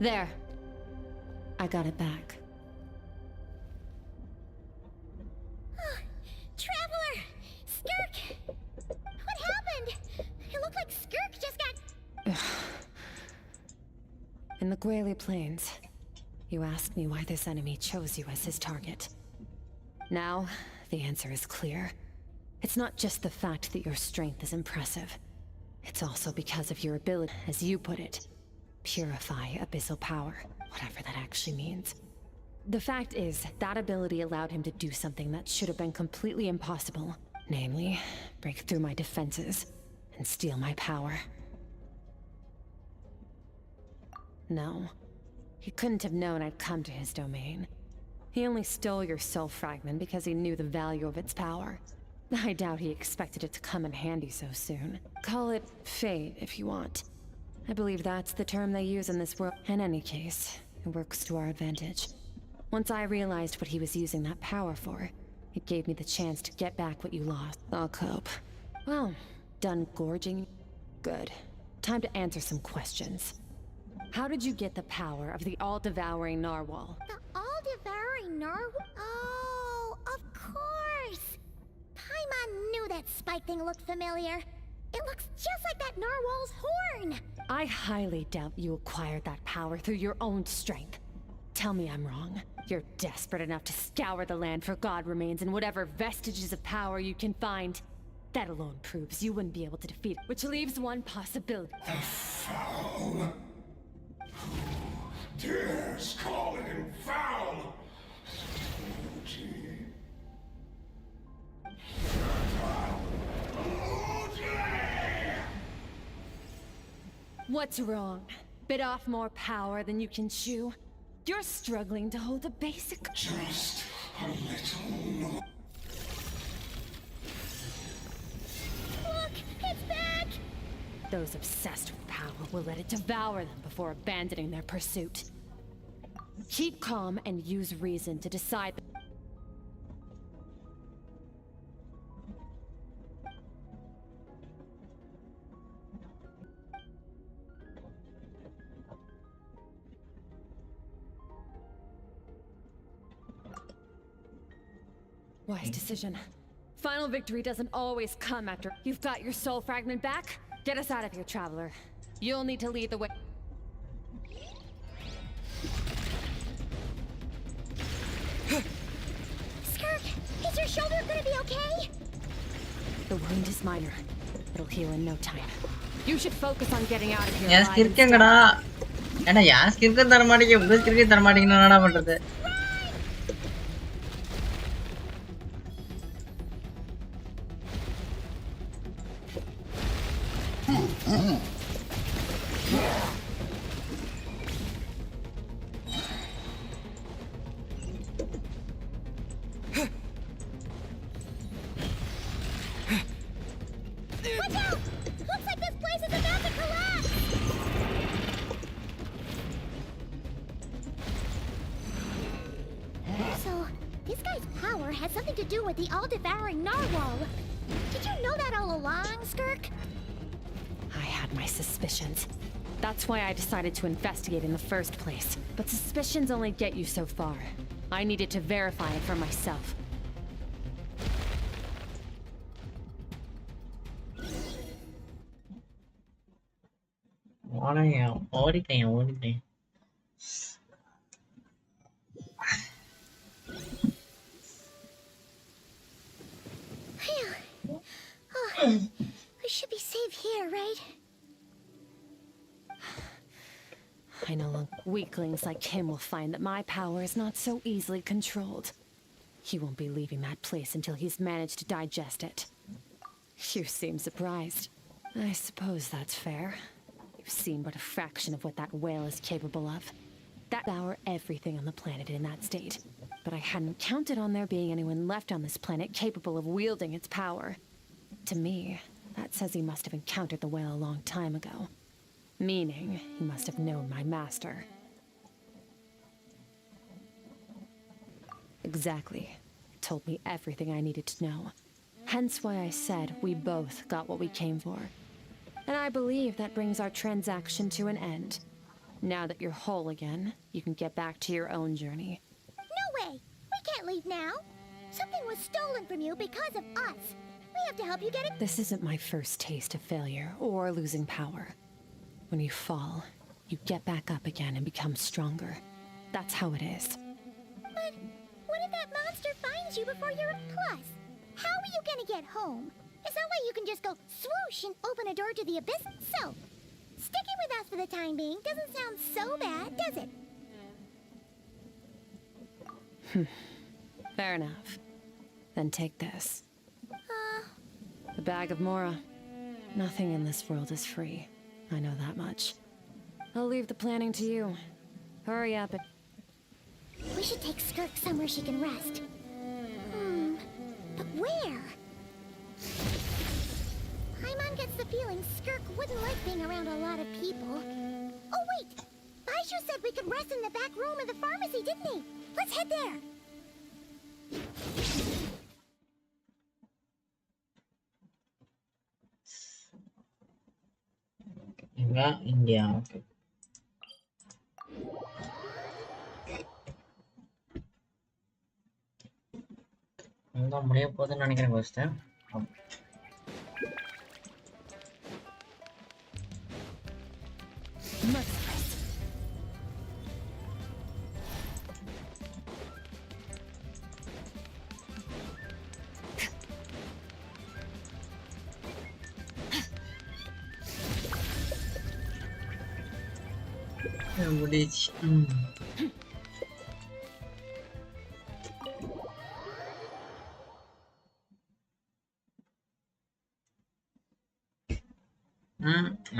There. I got it back. Traveler! Skirk! What happened? It looked like Skirk just got... In the Guili Plains, you asked me why this enemy chose you as his target. Now, the answer is clear. It's not just the fact that your strength is impressive. It's also because of your ability, as you put it. Purify abyssal power, whatever that actually means. The fact is, that ability allowed him to do something that should have been completely impossible. Namely, break through my defenses and steal my power. No, he couldn't have known I'd come to his domain. He only stole your soul fragment because he knew the value of its power. I doubt he expected it to come in handy so soon. Call it fate if you want. I believe that's the term they use in this world. In any case, it works to our advantage. Once I realized what he was using that power for, it gave me the chance to get back what you lost. I'll cope. Well, done gorging? Good. Time to answer some questions. How did you get the power of the all-devouring narwhal? The all-devouring narwhal? Oh, of course! Paimon knew that spike thing looked familiar. It looks just like that narwhal's horn! I highly doubt you acquired that power through your own strength. Tell me I'm wrong. You're desperate enough to scour the land for god remains and whatever vestiges of power you can find. That alone proves you wouldn't be able to defeat it, which leaves one possibility. The foul. Who dares call him foul? What's wrong? Bit off more power than you can chew? You're struggling to hold a basic... Just a little more. Look! It's back! Those obsessed with power will let it devour them before abandoning their pursuit. Keep calm and use reason to decide... Wise decision. Final victory doesn't always come after you've got your soul fragment back. Get us out of here, traveler. You'll need to lead the way. Skirk, is your shoulder gonna be okay? The wound is minor. It'll heal in no time. You should focus on getting out of here. Yes, kirkengada. Ena yes, kirken tharmaadike, unga kirken tharmaadike nada pandrathu. Watch out! Looks like this place is about to collapse! So, this guy's power has something to do with the all-devouring narwhal. Did you know that all along, Skirk? I had my suspicions. That's why I decided to investigate in the first place. But suspicions only get you so far. I needed to verify it for myself. ஓடிட்டேன். Oh, we should be safe here, right? I no longer... Weaklings like him will find that my power is not so easily controlled. He won't be leaving that place until he's managed to digest it. You seem surprised. I suppose that's fair. You've seen but a fraction of what that whale is capable of. That devour everything on the planet in that state. But I hadn't counted on there being anyone left on this planet capable of wielding its power. To me, that says he must have encountered the whale a long time ago. Meaning, he must have known my master. Exactly. It told me everything I needed to know. Hence why I said we both got what we came for. And I believe that brings our transaction to an end. Now that you're whole again, you can get back to your own journey. No way! We can't leave now! Something was stolen from you because of us! We have to help you get it— This isn't my first taste of failure or losing power. When you fall, you get back up again and become stronger. That's how it is. But what if that monster finds you before you're a plus? How are you gonna get home? It's not like you can just go swoosh and open a door to the abyss. So, sticking with us for the time being doesn't sound so bad, does it? Fair enough. Then take this. The bag of Mora. Nothing in this world is free. I know that much. I'll leave the planning to you. Hurry up and... We should take Skirk somewhere she can rest. But where? Paimon gets the feeling Skirk wouldn't like being around a lot of people. Oh wait! Baishu said we could rest in the back room of the pharmacy, didn't he? Let's head there! India. Okay. இதுதான் முடிய போகுதுன்னு நினைக்கிறேன் first. முடிச்சு.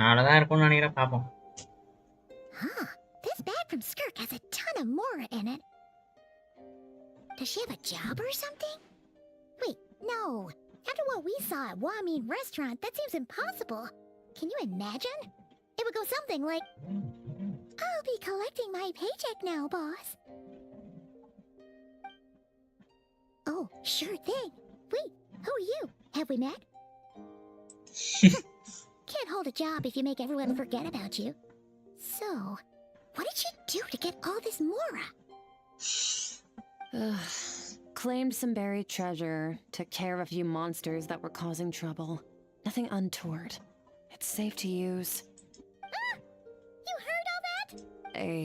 அவ்வளோதான் இருக்கும்னு நினைக்கிறேன், பார்ப்போம். Huh. This bag from Skirk has a ton of Mora in it. Does she have a job or something? Wait, no. After what we saw at Wamin Restaurant, that seems impossible. Can you imagine? It would go something like, I'll be collecting my paycheck now, boss. Oh, sure thing. Wait, who are you? Have we met? Can't hold a job if you make everyone forget about you. So, what did she do to get all this Mora? Claimed some buried treasure, took care of a few monsters that were causing trouble. Nothing untoward. It's safe to use. Ah! You heard all that? A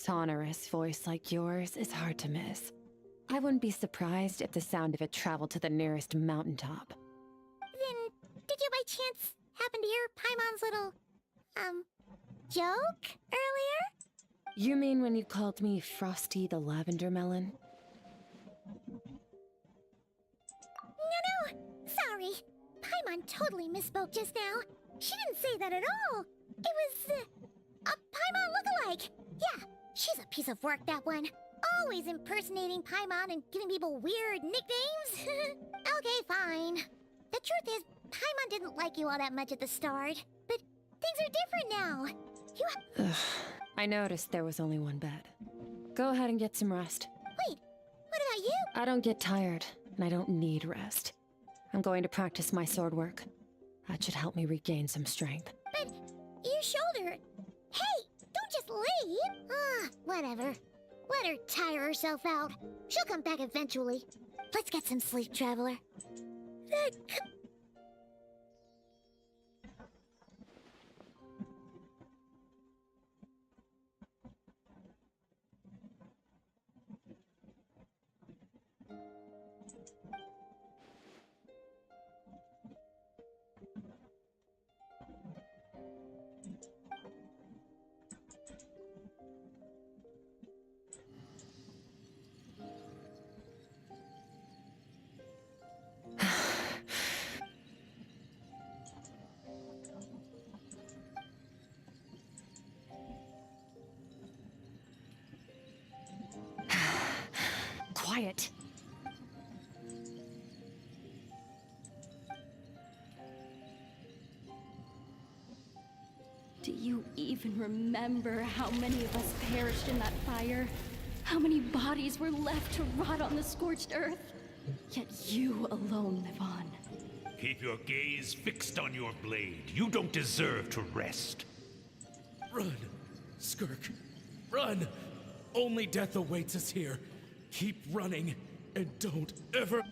sonorous voice like yours is hard to miss. I wouldn't be surprised if the sound of it traveled to the nearest mountaintop. Then, did you by chance happen to hear Paimon's little, joke earlier? You mean when you called me Frosty the Lavender Melon? No, sorry. Paimon totally misspoke just now. She didn't say that at all. It was, a Paimon lookalike. Yeah, she's a piece of work, that one. Always impersonating Paimon and giving people weird nicknames. Okay, fine. The truth is, Paimon didn't like you all that much at the start, but things are different now. I noticed there was only one bed. Go ahead and get some rest. Wait, what about you? I don't get tired, and I don't need rest. I'm going to practice my sword work. That should help me regain some strength. But your shoulder... Hey, don't just leave! Whatever. Let her tire herself out. She'll come back eventually. Let's get some sleep, Traveler. Quiet. Do you even remember how many of us perished in that fire? How many bodies were left to rot on the scorched earth? Yet you alone live on. Keep your gaze fixed on your blade. You don't deserve to rest. Run, Skirk. Run! Only death awaits us here. Keep running, and don't ever...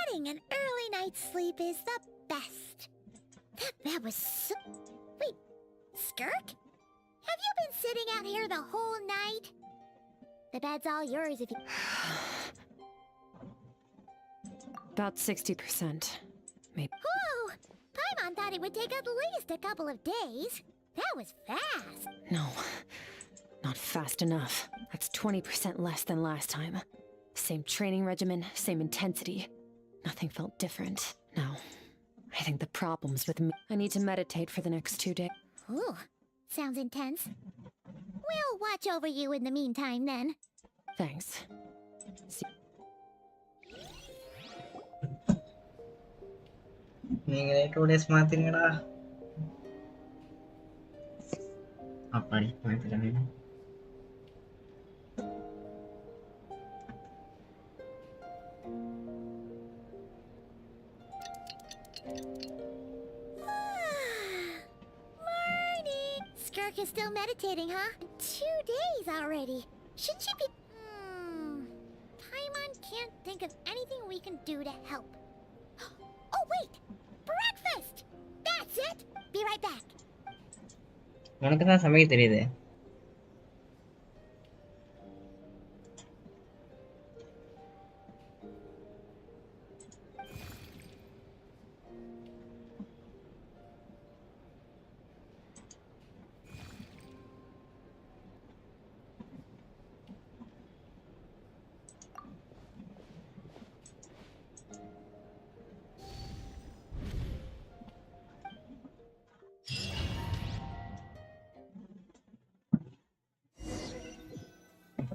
Getting an early night's sleep is the best. That was so... Wait, Skirk? Have you been sitting out here the whole night? The bed's all yours if you... About 60%. Maybe. Whoa! Paimon thought it would take at least a couple of days. That was fast. No, not fast enough. That's 20% less than last time. Same training regimen, same intensity. Nothing felt different. No, I think the problem's with me. I need to meditate for the next 2 days. Ooh, sounds intense. We'll watch over you in the meantime, then. Thanks. See நீங்களே 2 days மாத்திருங்கடா. அப்பாடி மாத்திட்டேன். Morning! Skirk is still meditating, huh? 2 days already. Shouldn't she be... Paimon can't think of anything we can do to help. Oh, wait! Breakfast! That's it! Be right back. உனக்கு தான் சமைக்க தெரியுது.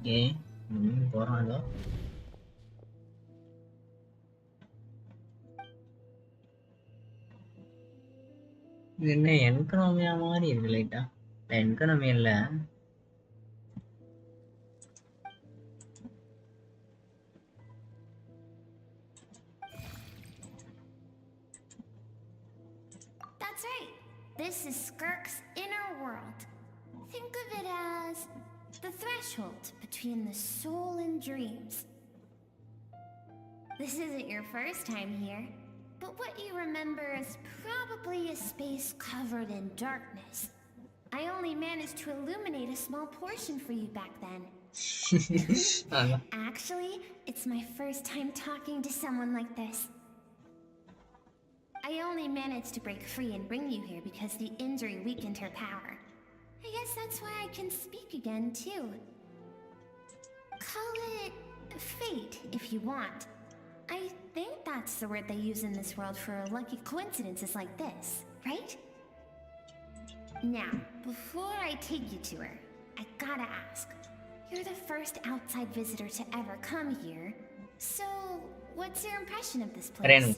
Okay போகிறோம் ஏதோ. இது என்ன என்கனாமியா மாதிரி இருக்கு லைட்டா. என்கனாமி இல்லை. That's right. This is Skirk's inner world. Think of it as the threshold between the soul and dreams. This isn't your first time here, but what you remember is probably a space covered in darkness. I only managed to illuminate a small portion for you back then. Actually, it's my first time talking to someone like this. I only managed to break free and bring you here because the injury weakened her power. I guess that's why I can speak again, too. Call it fate, if you want. I think that's the word they use in this world for lucky coincidences like this, right? Now, before I take you to her, I gotta ask. You're the first outside visitor to ever come here, so what's your impression of this place?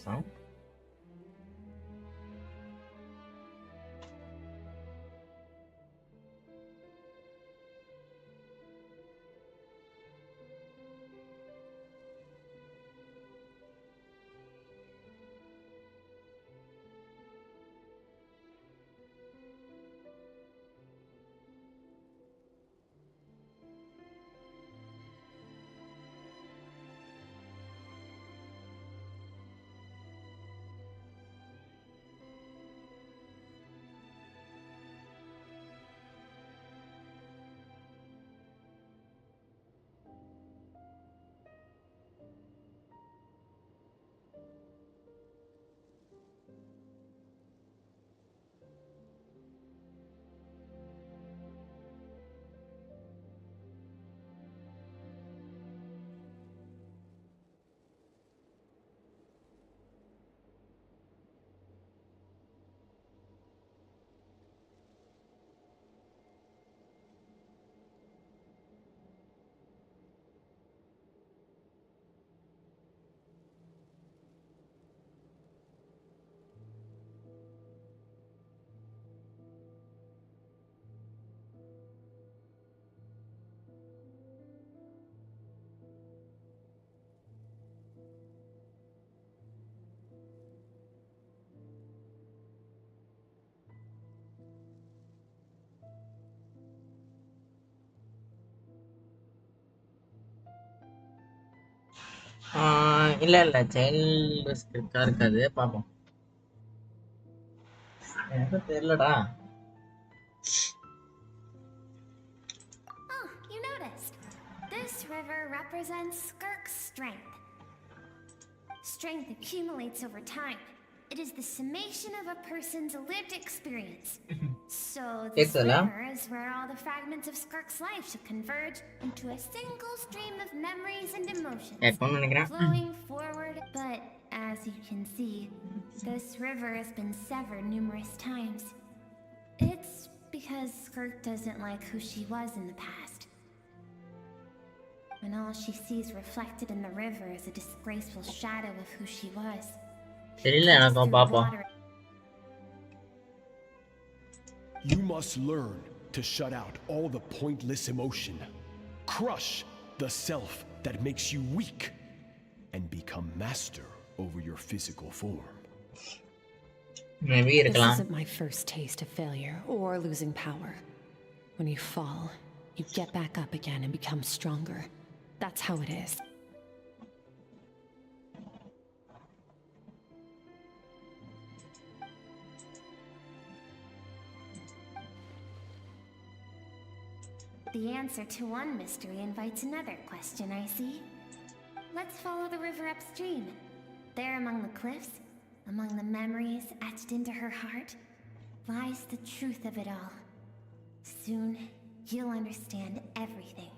இல்லை இல்லை child ஸ்கிரிப்டாக இருக்காது. பார்ப்போம். எனக்கு தெரியலடா. Oh, you noticed. This river represents Skirk's strength. Strength accumulates over time. It is the summation of a person's lived experience. So this river is where all the fragments of Skirk's life should converge into a single stream of memories and emotions, flowing forward. But as you can see, this river has been severed numerous times. It's because Skirk doesn't like who she was in the past. When all she sees reflected in the river is a disgraceful shadow of who she was, தெரியல எனக்கும் பாப்போம். You must learn to shut out all the pointless emotion. Crush the self that makes you weak and become master over your physical form. Maybe this isn't my first taste of failure or losing power. When you fall, you get back up again and become stronger. That's how it is. The answer to one mystery invites another question, I see. Let's follow the river upstream. There among the cliffs, among the memories etched into her heart, lies the truth of it all. Soon, you'll understand everything.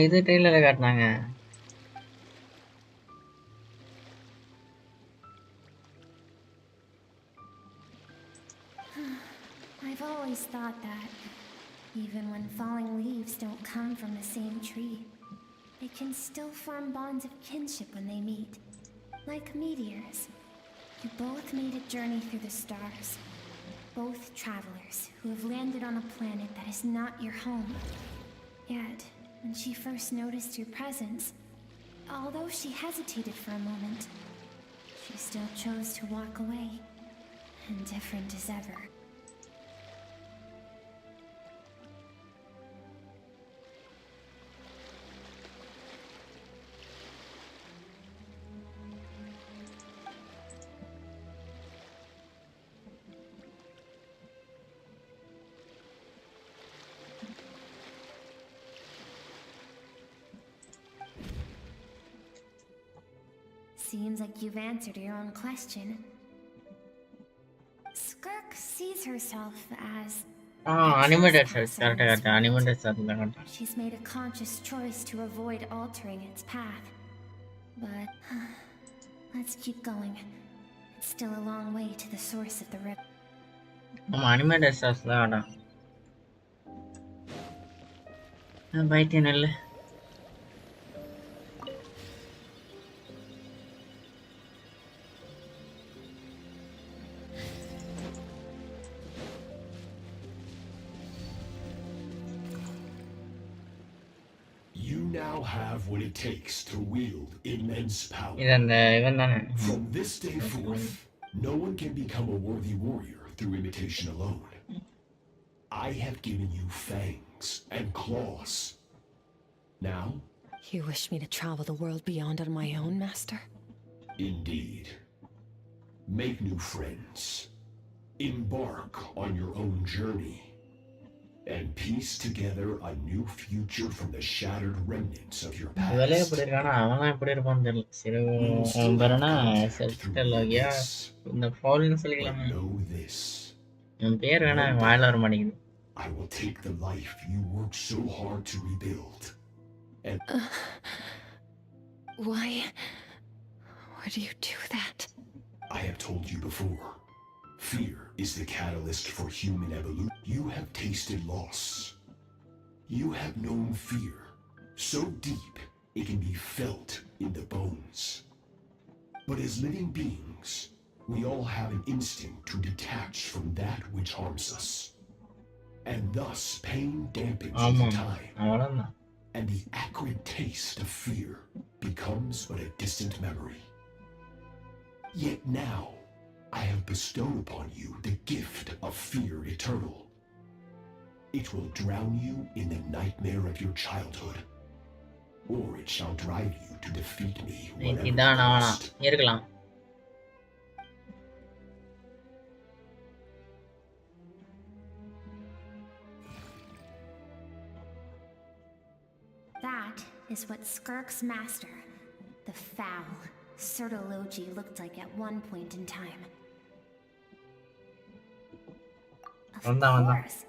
இது ட்ரெயிலர்ல காட்டினாங்க. I've always thought that, even when falling leaves don't come from the same tree, they can still form bonds of kinship when they meet. Like meteors. You both made a journey through the stars. Both travelers who have landed on a planet that is not your home. Yet, when she first noticed your presence, although she hesitated for a moment, she still chose to walk away, indifferent as ever. Seems like you've answered your own question. Skirk sees herself as animated correct animated she's made a conscious choice to avoid altering its path. But let's keep going. It's still a long way to the source of the river. animated stars da பைத்தியனல்ல. You now have what it takes to wield immense power. From this day forth, no one can become a worthy warrior through imitation alone. I have given you fangs and claws. Now? You wish me to travel the world beyond on my own, Master? Indeed. Make new friends. Embark on your own journey. And piece together a new future from the shattered remnants of your past. இவளே எப்படி இருக்கானா அவன் எப்படி இருப்பான்னு தெரியல. சரி அவனா செல்டலோகியா இந்த ஃபாலின் சொல்லிக்கலாமா? என் பேர் வேணா வாயில வர மாட்டேங்குது. I will take the life you worked so hard to rebuild. And why would you do that? I have told you before. Fear is the catalyst for human evolution. You have tasted loss. You have known fear so deep it can be felt in the bones. But as living beings, we all have an instinct to detach from that which harms us. And thus pain dampens over time. And the acrid taste of fear becomes but a distant memory. Yet now, I have bestowed upon you the gift of fear eternal. It will drown you in the nightmare of your childhood, or it shall drive you to defeat me whatever cost. That is what Skirk's master, the foul Sertologi, looked like at one point in time. Of course.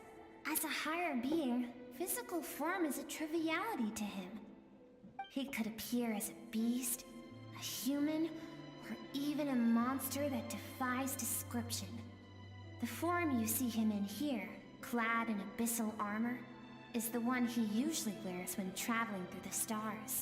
As a higher being, physical form is a triviality to him. He could appear as a beast, a human, or even a monster that defies description. The form you see him in here, clad in abyssal armor, is the one he usually wears when traveling through the stars.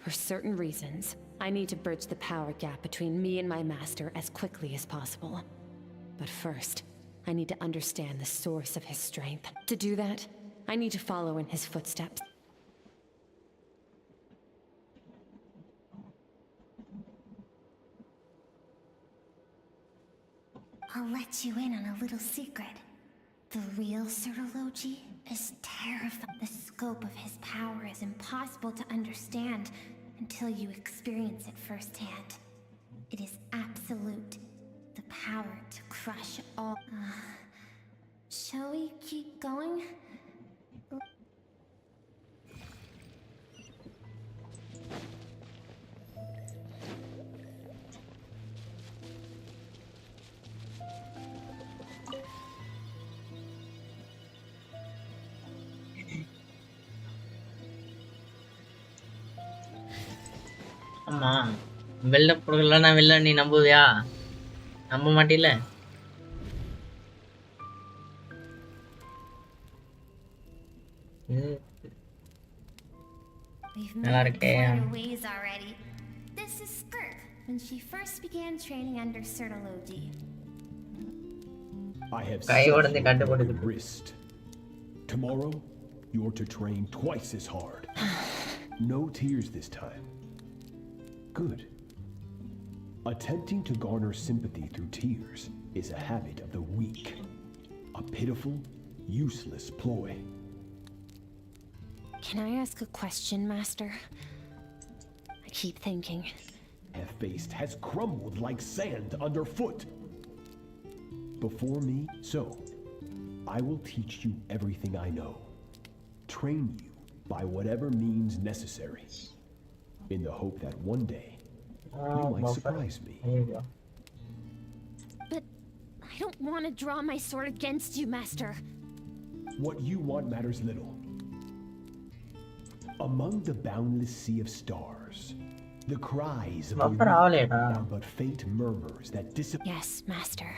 For certain reasons, I need to bridge the power gap between me and my master as quickly as possible. But first, I need to understand the source of his strength. To do that, I need to follow in his footsteps. I'll let you in on a little secret. The real Certology is terrifying. The scope of his power is impossible to understand until you experience it firsthand. It is absolute. The power to crush all. Shall we keep going? ஆமா build up கொடுக்கலன்னா வெளில நீ நம்புவியா? நம்ப மாட்டில? We've made quite a ways already. This is Skirk, when she first began training under Certology. I have set your wrist. Tomorrow, you're to train twice as hard. No tears this time. Good. Attempting to garner sympathy through tears is a habit of the weak. A pitiful, useless ploy. Can I ask a question, Master? I keep thinking. Have faced has crumbled like sand underfoot. Before me, so I will teach you everything I know. Train you by whatever means necessary. In the hope that one day, you might surprise me. But I don't want to draw my sword against you, Master. What you want matters little. Among the boundless sea of stars, the cries of the weak are but faint murmurs that dissipate. Yes, Master.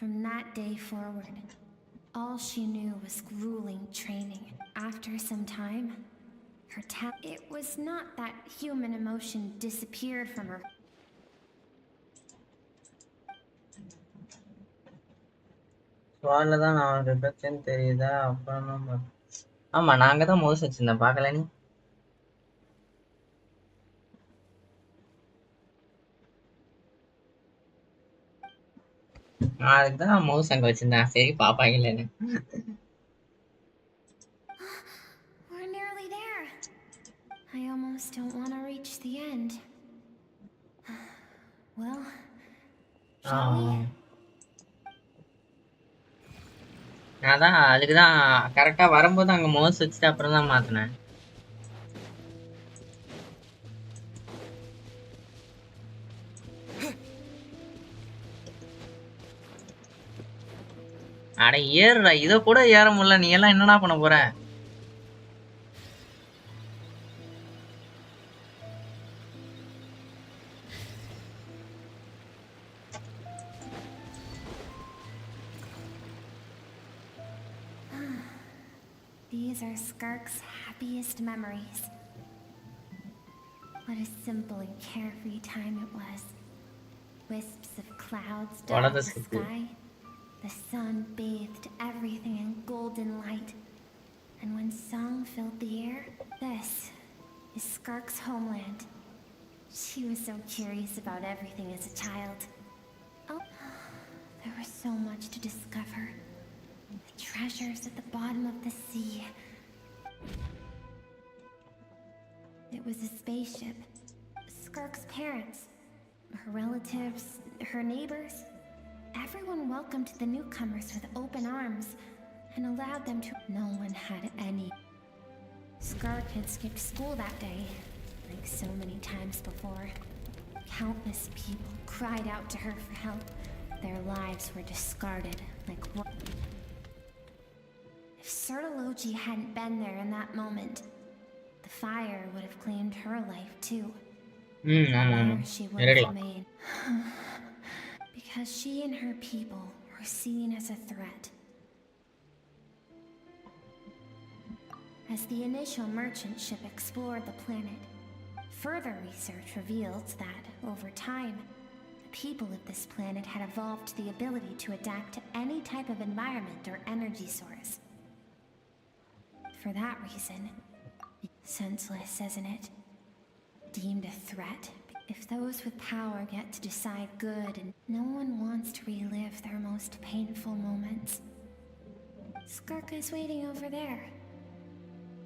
From that day forward, all she knew was grueling training. After some time, it was not that human emotion disappeared from her. ஸ்வான்ல நான் reflection தெரியுதா? அப்புறம் ஆமா நான் அங்கதான் mouse வச்சிருந்தேன், பார்க்கல நீ? நான் அதுக்கு தான் மவுஸ் அங்க வச்சிருந்தேன், சரி பாப்பாங்கன்னு. We're nearly there. I almost don't want to reach the end. Well, shall we? அதான் அதுக்கு தான் கரெக்டா வரும்போது அங்க மவுஸ் வச்சுட்டு அப்புறம் தான் மாத்தினேன். அட ஏறுடா, இத கூட ஏற முடியல, நீ எல்லாம் என்னடா பண்ண போற? These are Skirk's happiest memories. What a simple and carefree time it was. Wisps of clouds dotted the sky. The sun bathed everything in golden light. And when song filled the air, this is Skirk's homeland. She was so curious about everything as a child. Oh, there was so much to discover. The treasures at the bottom of the sea. It was a spaceship. Skirk's parents, her relatives, her neighbors. Everyone welcomed the newcomers with open arms and allowed them to. No one had any. Skirk had skipped school that day, like so many times before. Countless people cried out to her for help. Their lives were discarded like what? If Sertology hadn't been there in that moment, the fire would have claimed her life too. There she would have remained. Because she and her people were seen as a threat. As the initial merchant ship explored the planet, further research revealed that, over time, the people of this planet had evolved the ability to adapt to any type of environment or energy source. For that reason, senseless, isn't it? Deemed a threat. If those with power get to decide good, and no one wants to relive their most painful moments. Skirk is waiting over there.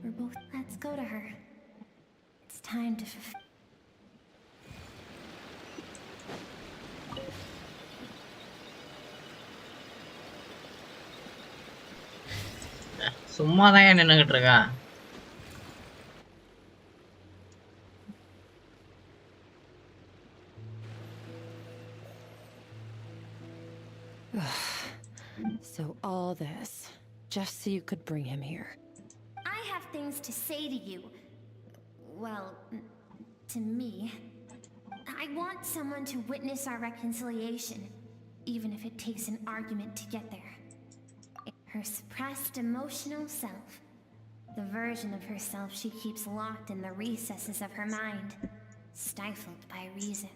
We're both. Let's go to her. It's time to fulfill. சும்மா தான் நின்னுகிட்டு இருக்கா. So all this, just so you could bring him here. I have things to say to you. Well, to me. I want someone to witness our reconciliation, even if it takes an argument to get there. Her suppressed emotional self. The version of herself she keeps locked in the recesses of her mind, stifled by reason.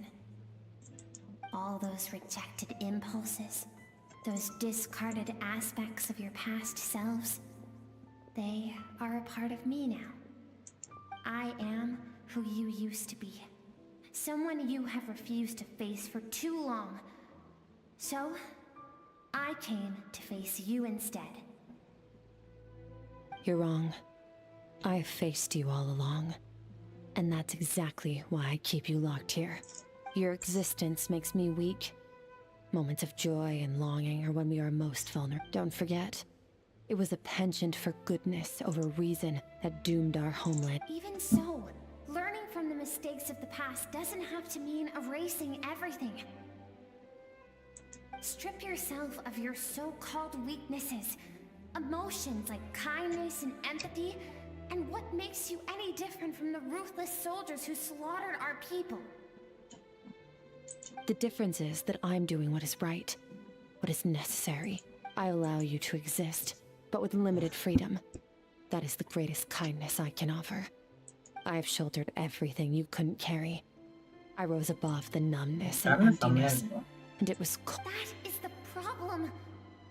All those rejected impulses, those discarded aspects of your past selves, they are a part of me now. I am who you used to be. Someone you have refused to face for too long. So, I came to face you instead. You're wrong. I've faced you all along. And that's exactly why I keep you locked here. Your existence makes me weak. Moments of joy and longing are when we are most vulnerable. Don't forget, it was a penchant for goodness over reason that doomed our homeland. Even so, learning from the mistakes of the past doesn't have to mean erasing everything. Strip yourself of your so-called weaknesses, emotions like kindness and empathy, and what makes you any different from the ruthless soldiers who slaughtered our people? The difference is that I'm doing what is right, what is necessary. I allow you to exist, but with limited freedom. That is the greatest kindness I can offer. I've shouldered everything you couldn't carry. I rose above the numbness and emptiness, and it was That is the problem.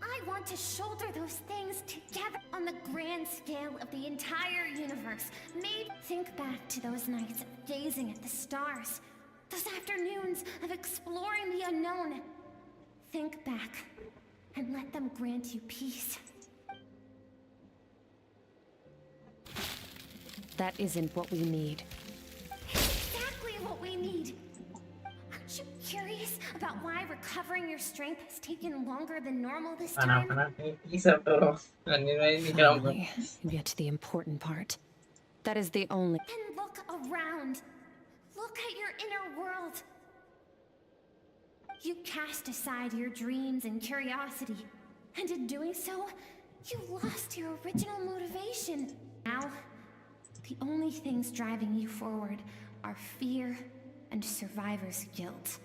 I want to shoulder those things together on the grand scale of the entire universe. Maybe think back to those nights of gazing at the stars. Those afternoons of exploring the unknown. Think back and let them grant you peace. That isn't what we need. Exactly what we need. Aren't you curious about why recovering your strength has taken longer than normal this time? Finally, you get to the important part. That is the only. Then look around. Look at your inner world. You cast aside your dreams and curiosity, and in doing so, you lost your original motivation. Now, the only things driving you forward are fear and survivor's guilt.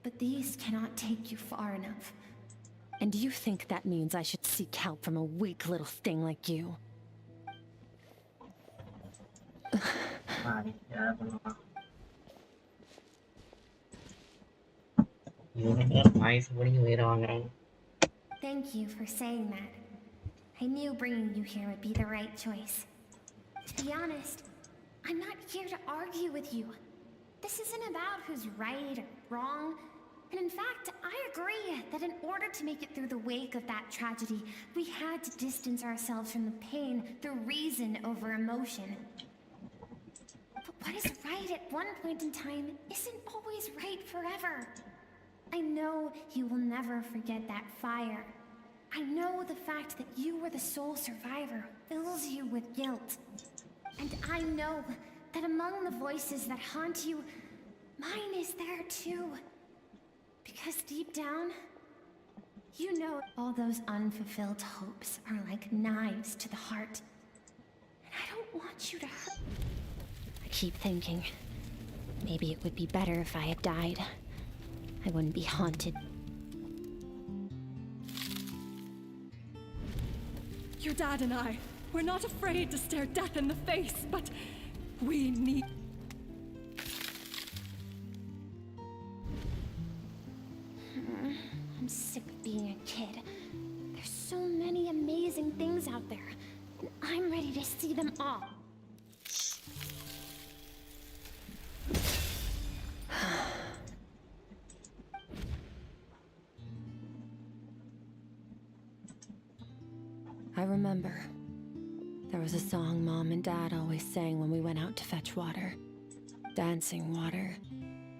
But these cannot take you far enough. And you think that means I should seek help from a weak little thing like you? Thank you for saying that. I knew bringing you here would be the right choice. To be honest, I'm not here to argue with you. This isn't about who's right or wrong. And in fact, I agree that in order to make it through the wake of that tragedy, we had to distance ourselves from the pain through reason over emotion. But what is right at one point in time isn't always right forever. I know you will never forget that fire. I know the fact that you were the sole survivor fills you with guilt. And I know that among the voices that haunt you, mine is there too. Because deep down, you know all those unfulfilled hopes are like knives to the heart. And I don't want you to hurt. I keep thinking, maybe it would be better if I had died. I wouldn't be haunted. Your dad and I, we're not afraid to stare death in the face, but we need... I'm sick of being a kid. There's so many amazing things out there, and I'm ready to see them all. I remember. There was a song Mom and Dad always sang when we went out to fetch water. Dancing water.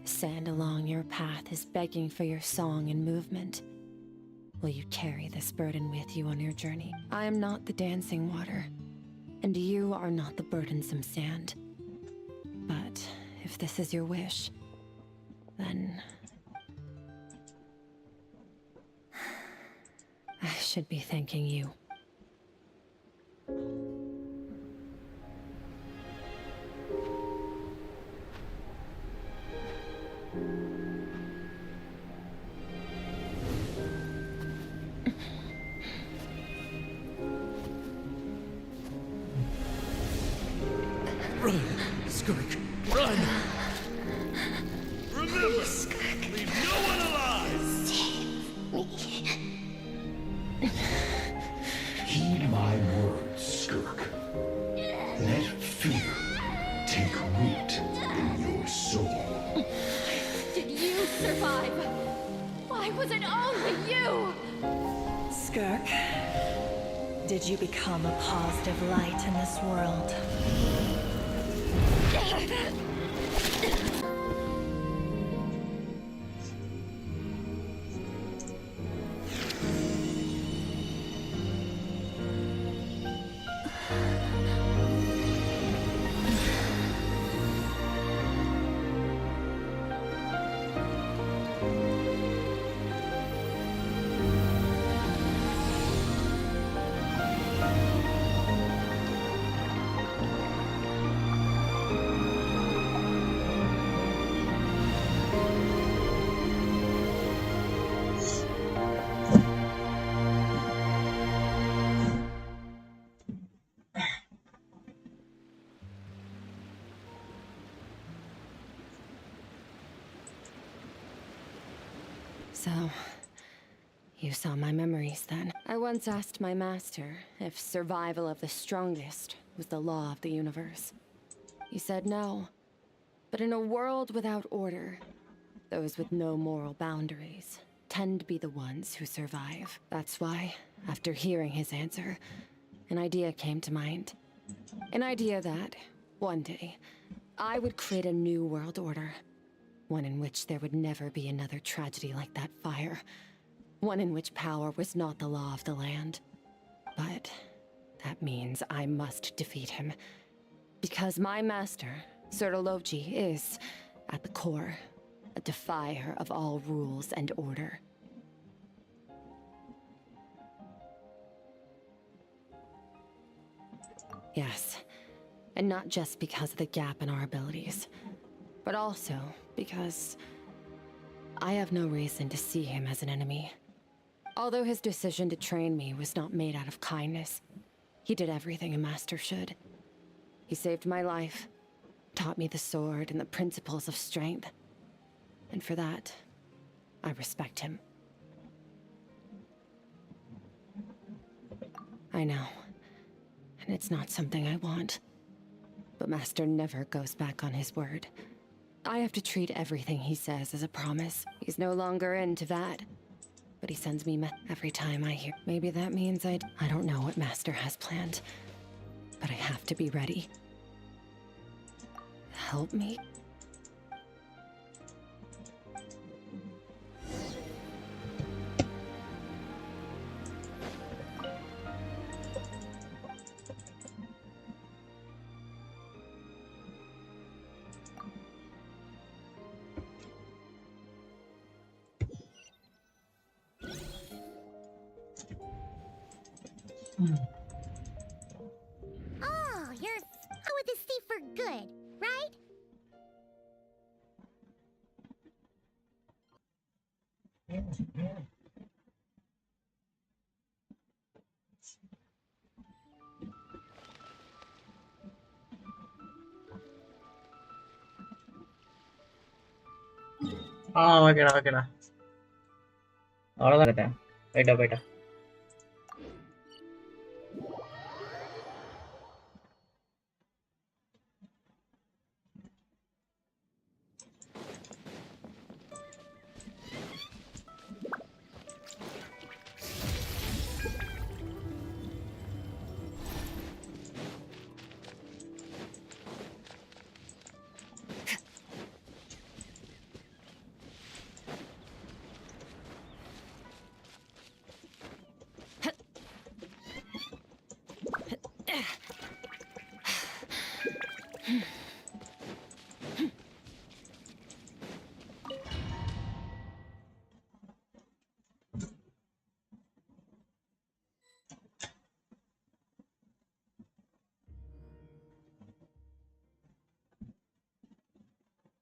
The sand along your path is begging for your song and movement. Will you carry this burden with you on your journey? I am not the dancing water, and you are not the burdensome sand. But if this is your wish, then... I should be thanking you. Run, Skirk, run! Remember, leave no one alive! Heed my words, Skirk. Let fear take root in your soul. Did you survive? Why was it only you? Skirk, did you become a positive light in this world? So, you saw my memories then. I once asked my master if survival of the strongest was the law of the universe. He said no. But in a world without order, those with no moral boundaries tend to be the ones who survive. That's why, after hearing his answer, an idea came to mind. An idea that, one day, I would create a new world order. One in which there would never be another tragedy like that fire. One in which power was not the law of the land. But that means I must defeat him. Because my master, Sertologi, is, at the core, a defier of all rules and order. Yes, and not just because of the gap in our abilities, but also because I have no reason to see him as an enemy. Although his decision to train me was not made out of kindness, he did everything a master should. He saved my life, taught me the sword and the principles of strength. And for that, I respect him. I know, and it's not something I want. But Master never goes back on his word. I have to treat everything he says as a promise. He's no longer into that. But he sends me every time I hear. Maybe that means I don't know what Master has planned. But I have to be ready. Help me? Oh, you're out with this thief for good, right? ஓகேடா ஓகேடா அவ்வளோதான் இருக்கேன். போயிட்டா போயிட்டா.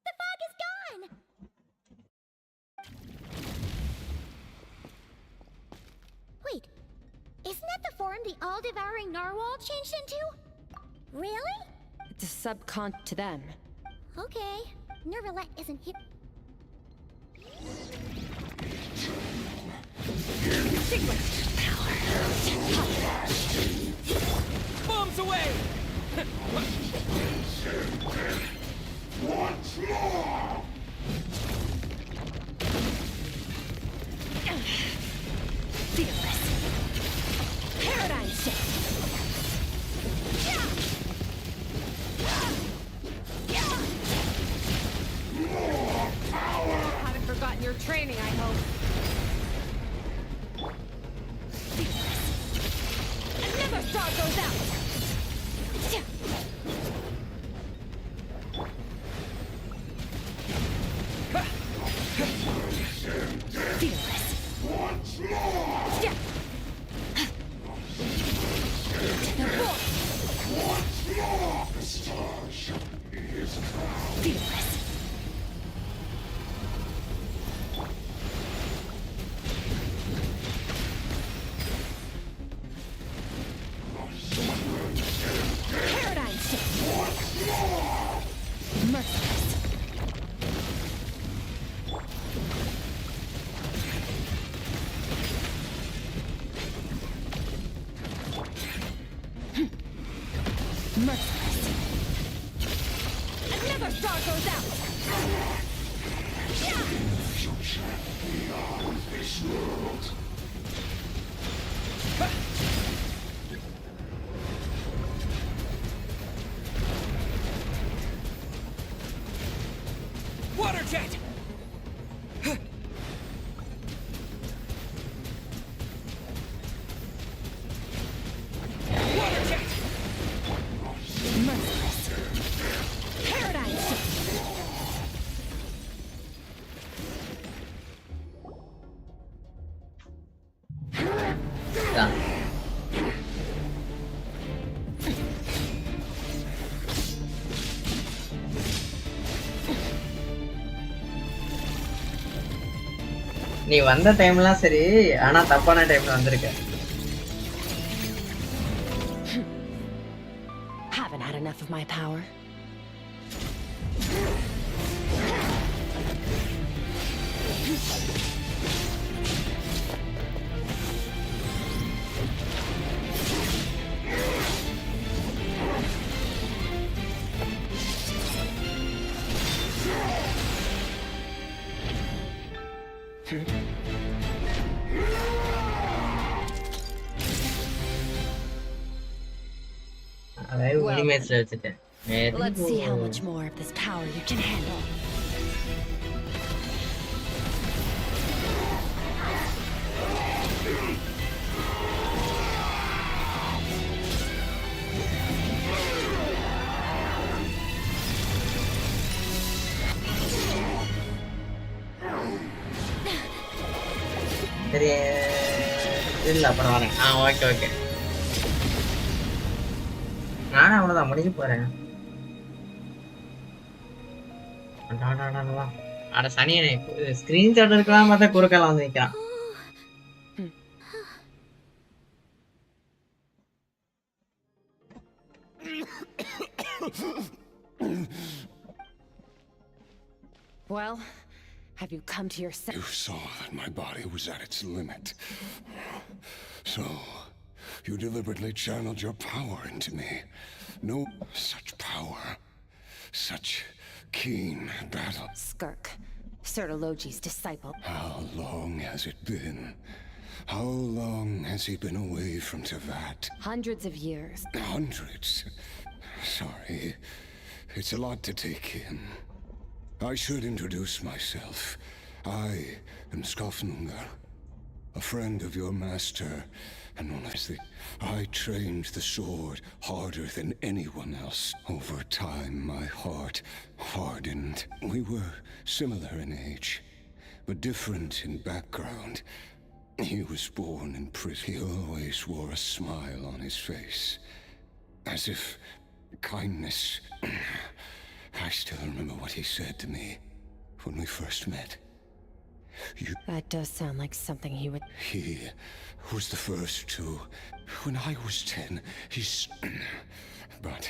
The fog is gone! Wait, isn't that the form the all-devouring narwhal changed into? Really? It's a subcon to them. Okay, Nervalette isn't here. Bombs away! Once more! Fearless. Paradigm shift. Haven't forgotten your training, I hope. Fearless. Another star goes out. Fearless. Once more! Step. Once more! The star shall be his crown. Fearless. Paradigm shift. Once more! Merciless. Merciless. Another star goes out. You can't beyond this world. Water jet! Water jet! Merciless. Paradigm shift. Done. நீ வந்த டைம்லாம் சரி, ஆனா தப்பான டைம்ல வந்திருக்க. Haven't had enough of my power. அதாவது உரிமையத்துல வச்சுட்டேன். Let's see how much more of this power you can handle. சரி இல்ல அப்புறம் வரேன். ஓகே ஓகே நானே அவ்வளோதான் முடிக்க போறேன். அட சனியனே, ஸ்கிரீன்ஷாட் இருக்கலாம் பார்த்தா குறுக்கலாம் வந்து நிற்கிறான். Well, have you come to your You saw that my body was at its limit. So, you deliberately channeled your power into me. No such power. Such keen battle. Skirk, Sertologi's disciple. How long has it been? How long has he been away from Tevat? Hundreds of years. Hundreds? Sorry. It's a lot to take in. I should introduce myself. I am Skofnungar, a friend of your master, and honestly, I trained the sword harder than anyone else. Over time, my heart hardened. We were similar in age, but different in background. He was born in prison. He always wore a smile on his face, as if kindness... I still remember what he said to me when we first met. That does sound like something he would... He was the first to... When I was 10, he's... But...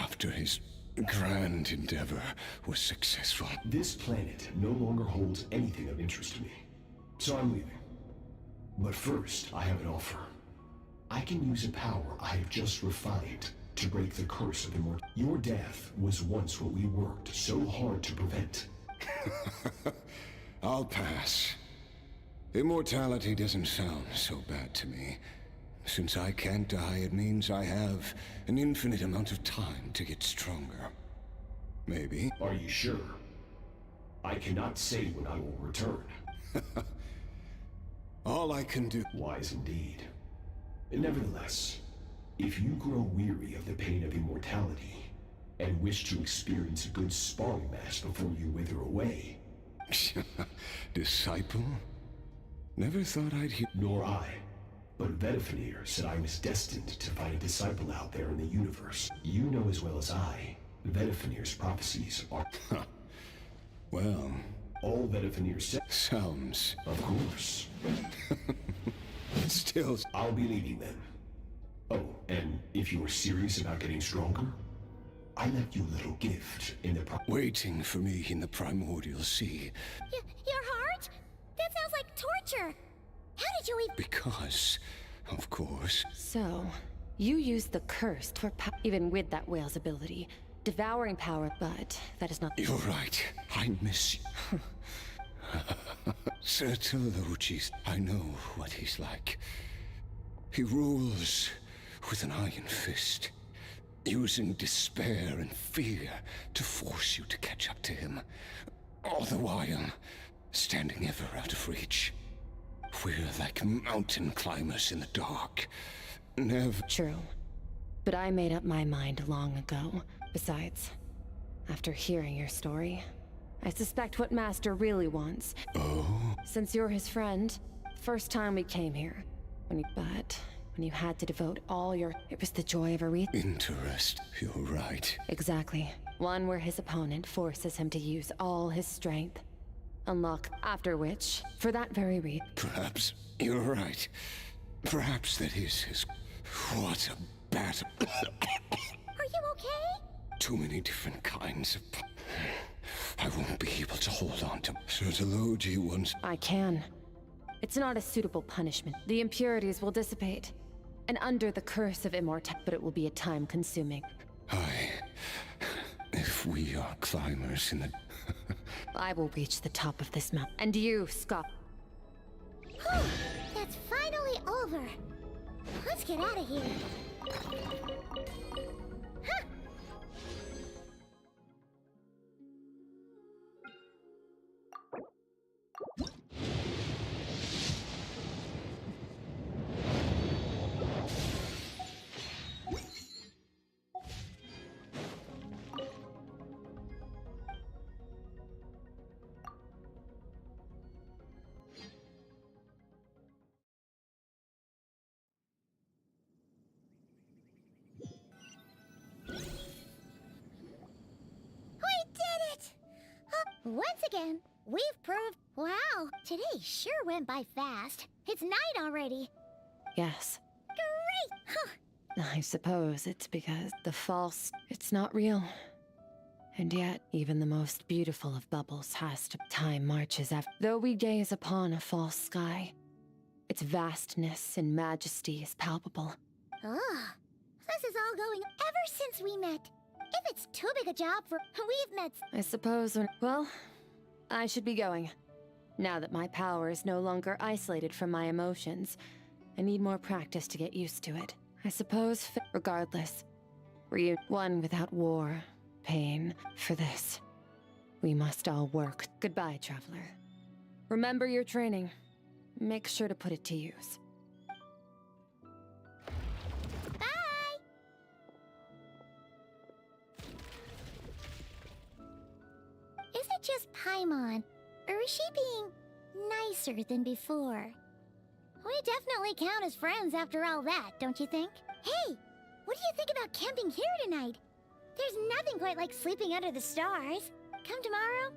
After his grand endeavor was successful... This planet no longer holds anything of interest to me, so I'm leaving. But first, I have an offer. I can use a power I have just refined to break the curse of immortality. Your death was once what we worked so hard to prevent. I'll pass. Immortality doesn't sound so bad to me. Since I can't die, it means I have an infinite amount of time to get stronger. Maybe. Are you sure? I cannot say when I will return. All I can do... Wise indeed. Nevertheless, if you grow weary of the pain of immortality, and wish to experience a good sparring match before you wither away... Disciple? Never thought I'd hear... Nor I. But Vedifenir said I was destined to find a disciple out there in the universe. You know as well as I, Vedifenir's prophecies are... Well... All Vedifenir said... Sounds... Of course. Still... I'll be leaving then. Oh, and if you are serious about getting stronger, I left you a little gift in the... Waiting for me in the primordial sea. Your heart? That sounds like torture. How did you even... Because, of course... So, you used the curse for even with that whale's ability. Devouring power, but that is not... You're right. I miss you. Sertologi's... I know what he's like. He rules with an iron fist, using despair and fear to force you to catch up to him, all the while standing ever out of reach. We're like mountain climbers in the dark. Never... True. But I made up my mind long ago. Besides, after hearing your story, I suspect what Master really wants. Oh? Since you're his friend, first time we came here, when you had to devote all your... It was the joy of a wreath. Interest. You're right. Exactly. One where his opponent forces him to use all his strength. Unlock, after which, for that very reason... Perhaps you're right. Perhaps that is his... What a battle. Are you okay? Too many different kinds of... I won't be able to hold on to... Sertologi once... I can. It's not a suitable punishment. The impurities will dissipate. And under the curse of immortality, but it will be a time-consuming. If we are climbers in the... I will reach the top of this mountain. And you, Scott. That's finally over. Let's get out of here. Huh. Once again, we've proved... Wow, today sure went by fast. It's night already. Yes. Great! Huh. I suppose it's because the false... It's not real. And yet, even the most beautiful of bubbles has to... Time marches after... Though we gaze upon a false sky, its vastness and majesty is palpable. Ugh. This is all going ever since we met. If it's too big a job for... We've met... I suppose when... Well, I should be going. Now that my power is no longer isolated from my emotions, I need more practice to get used to it. I suppose, regardless, one without war, pain, for this. We must all work. Goodbye, traveler. Remember your training. Make sure to put it to use. Bye! Is it just Paimon? Or is she being nicer than before? We definitely count as friends after all that, don't you think? Hey, what do you think about camping here tonight? There's nothing quite like sleeping under the stars. Come tomorrow?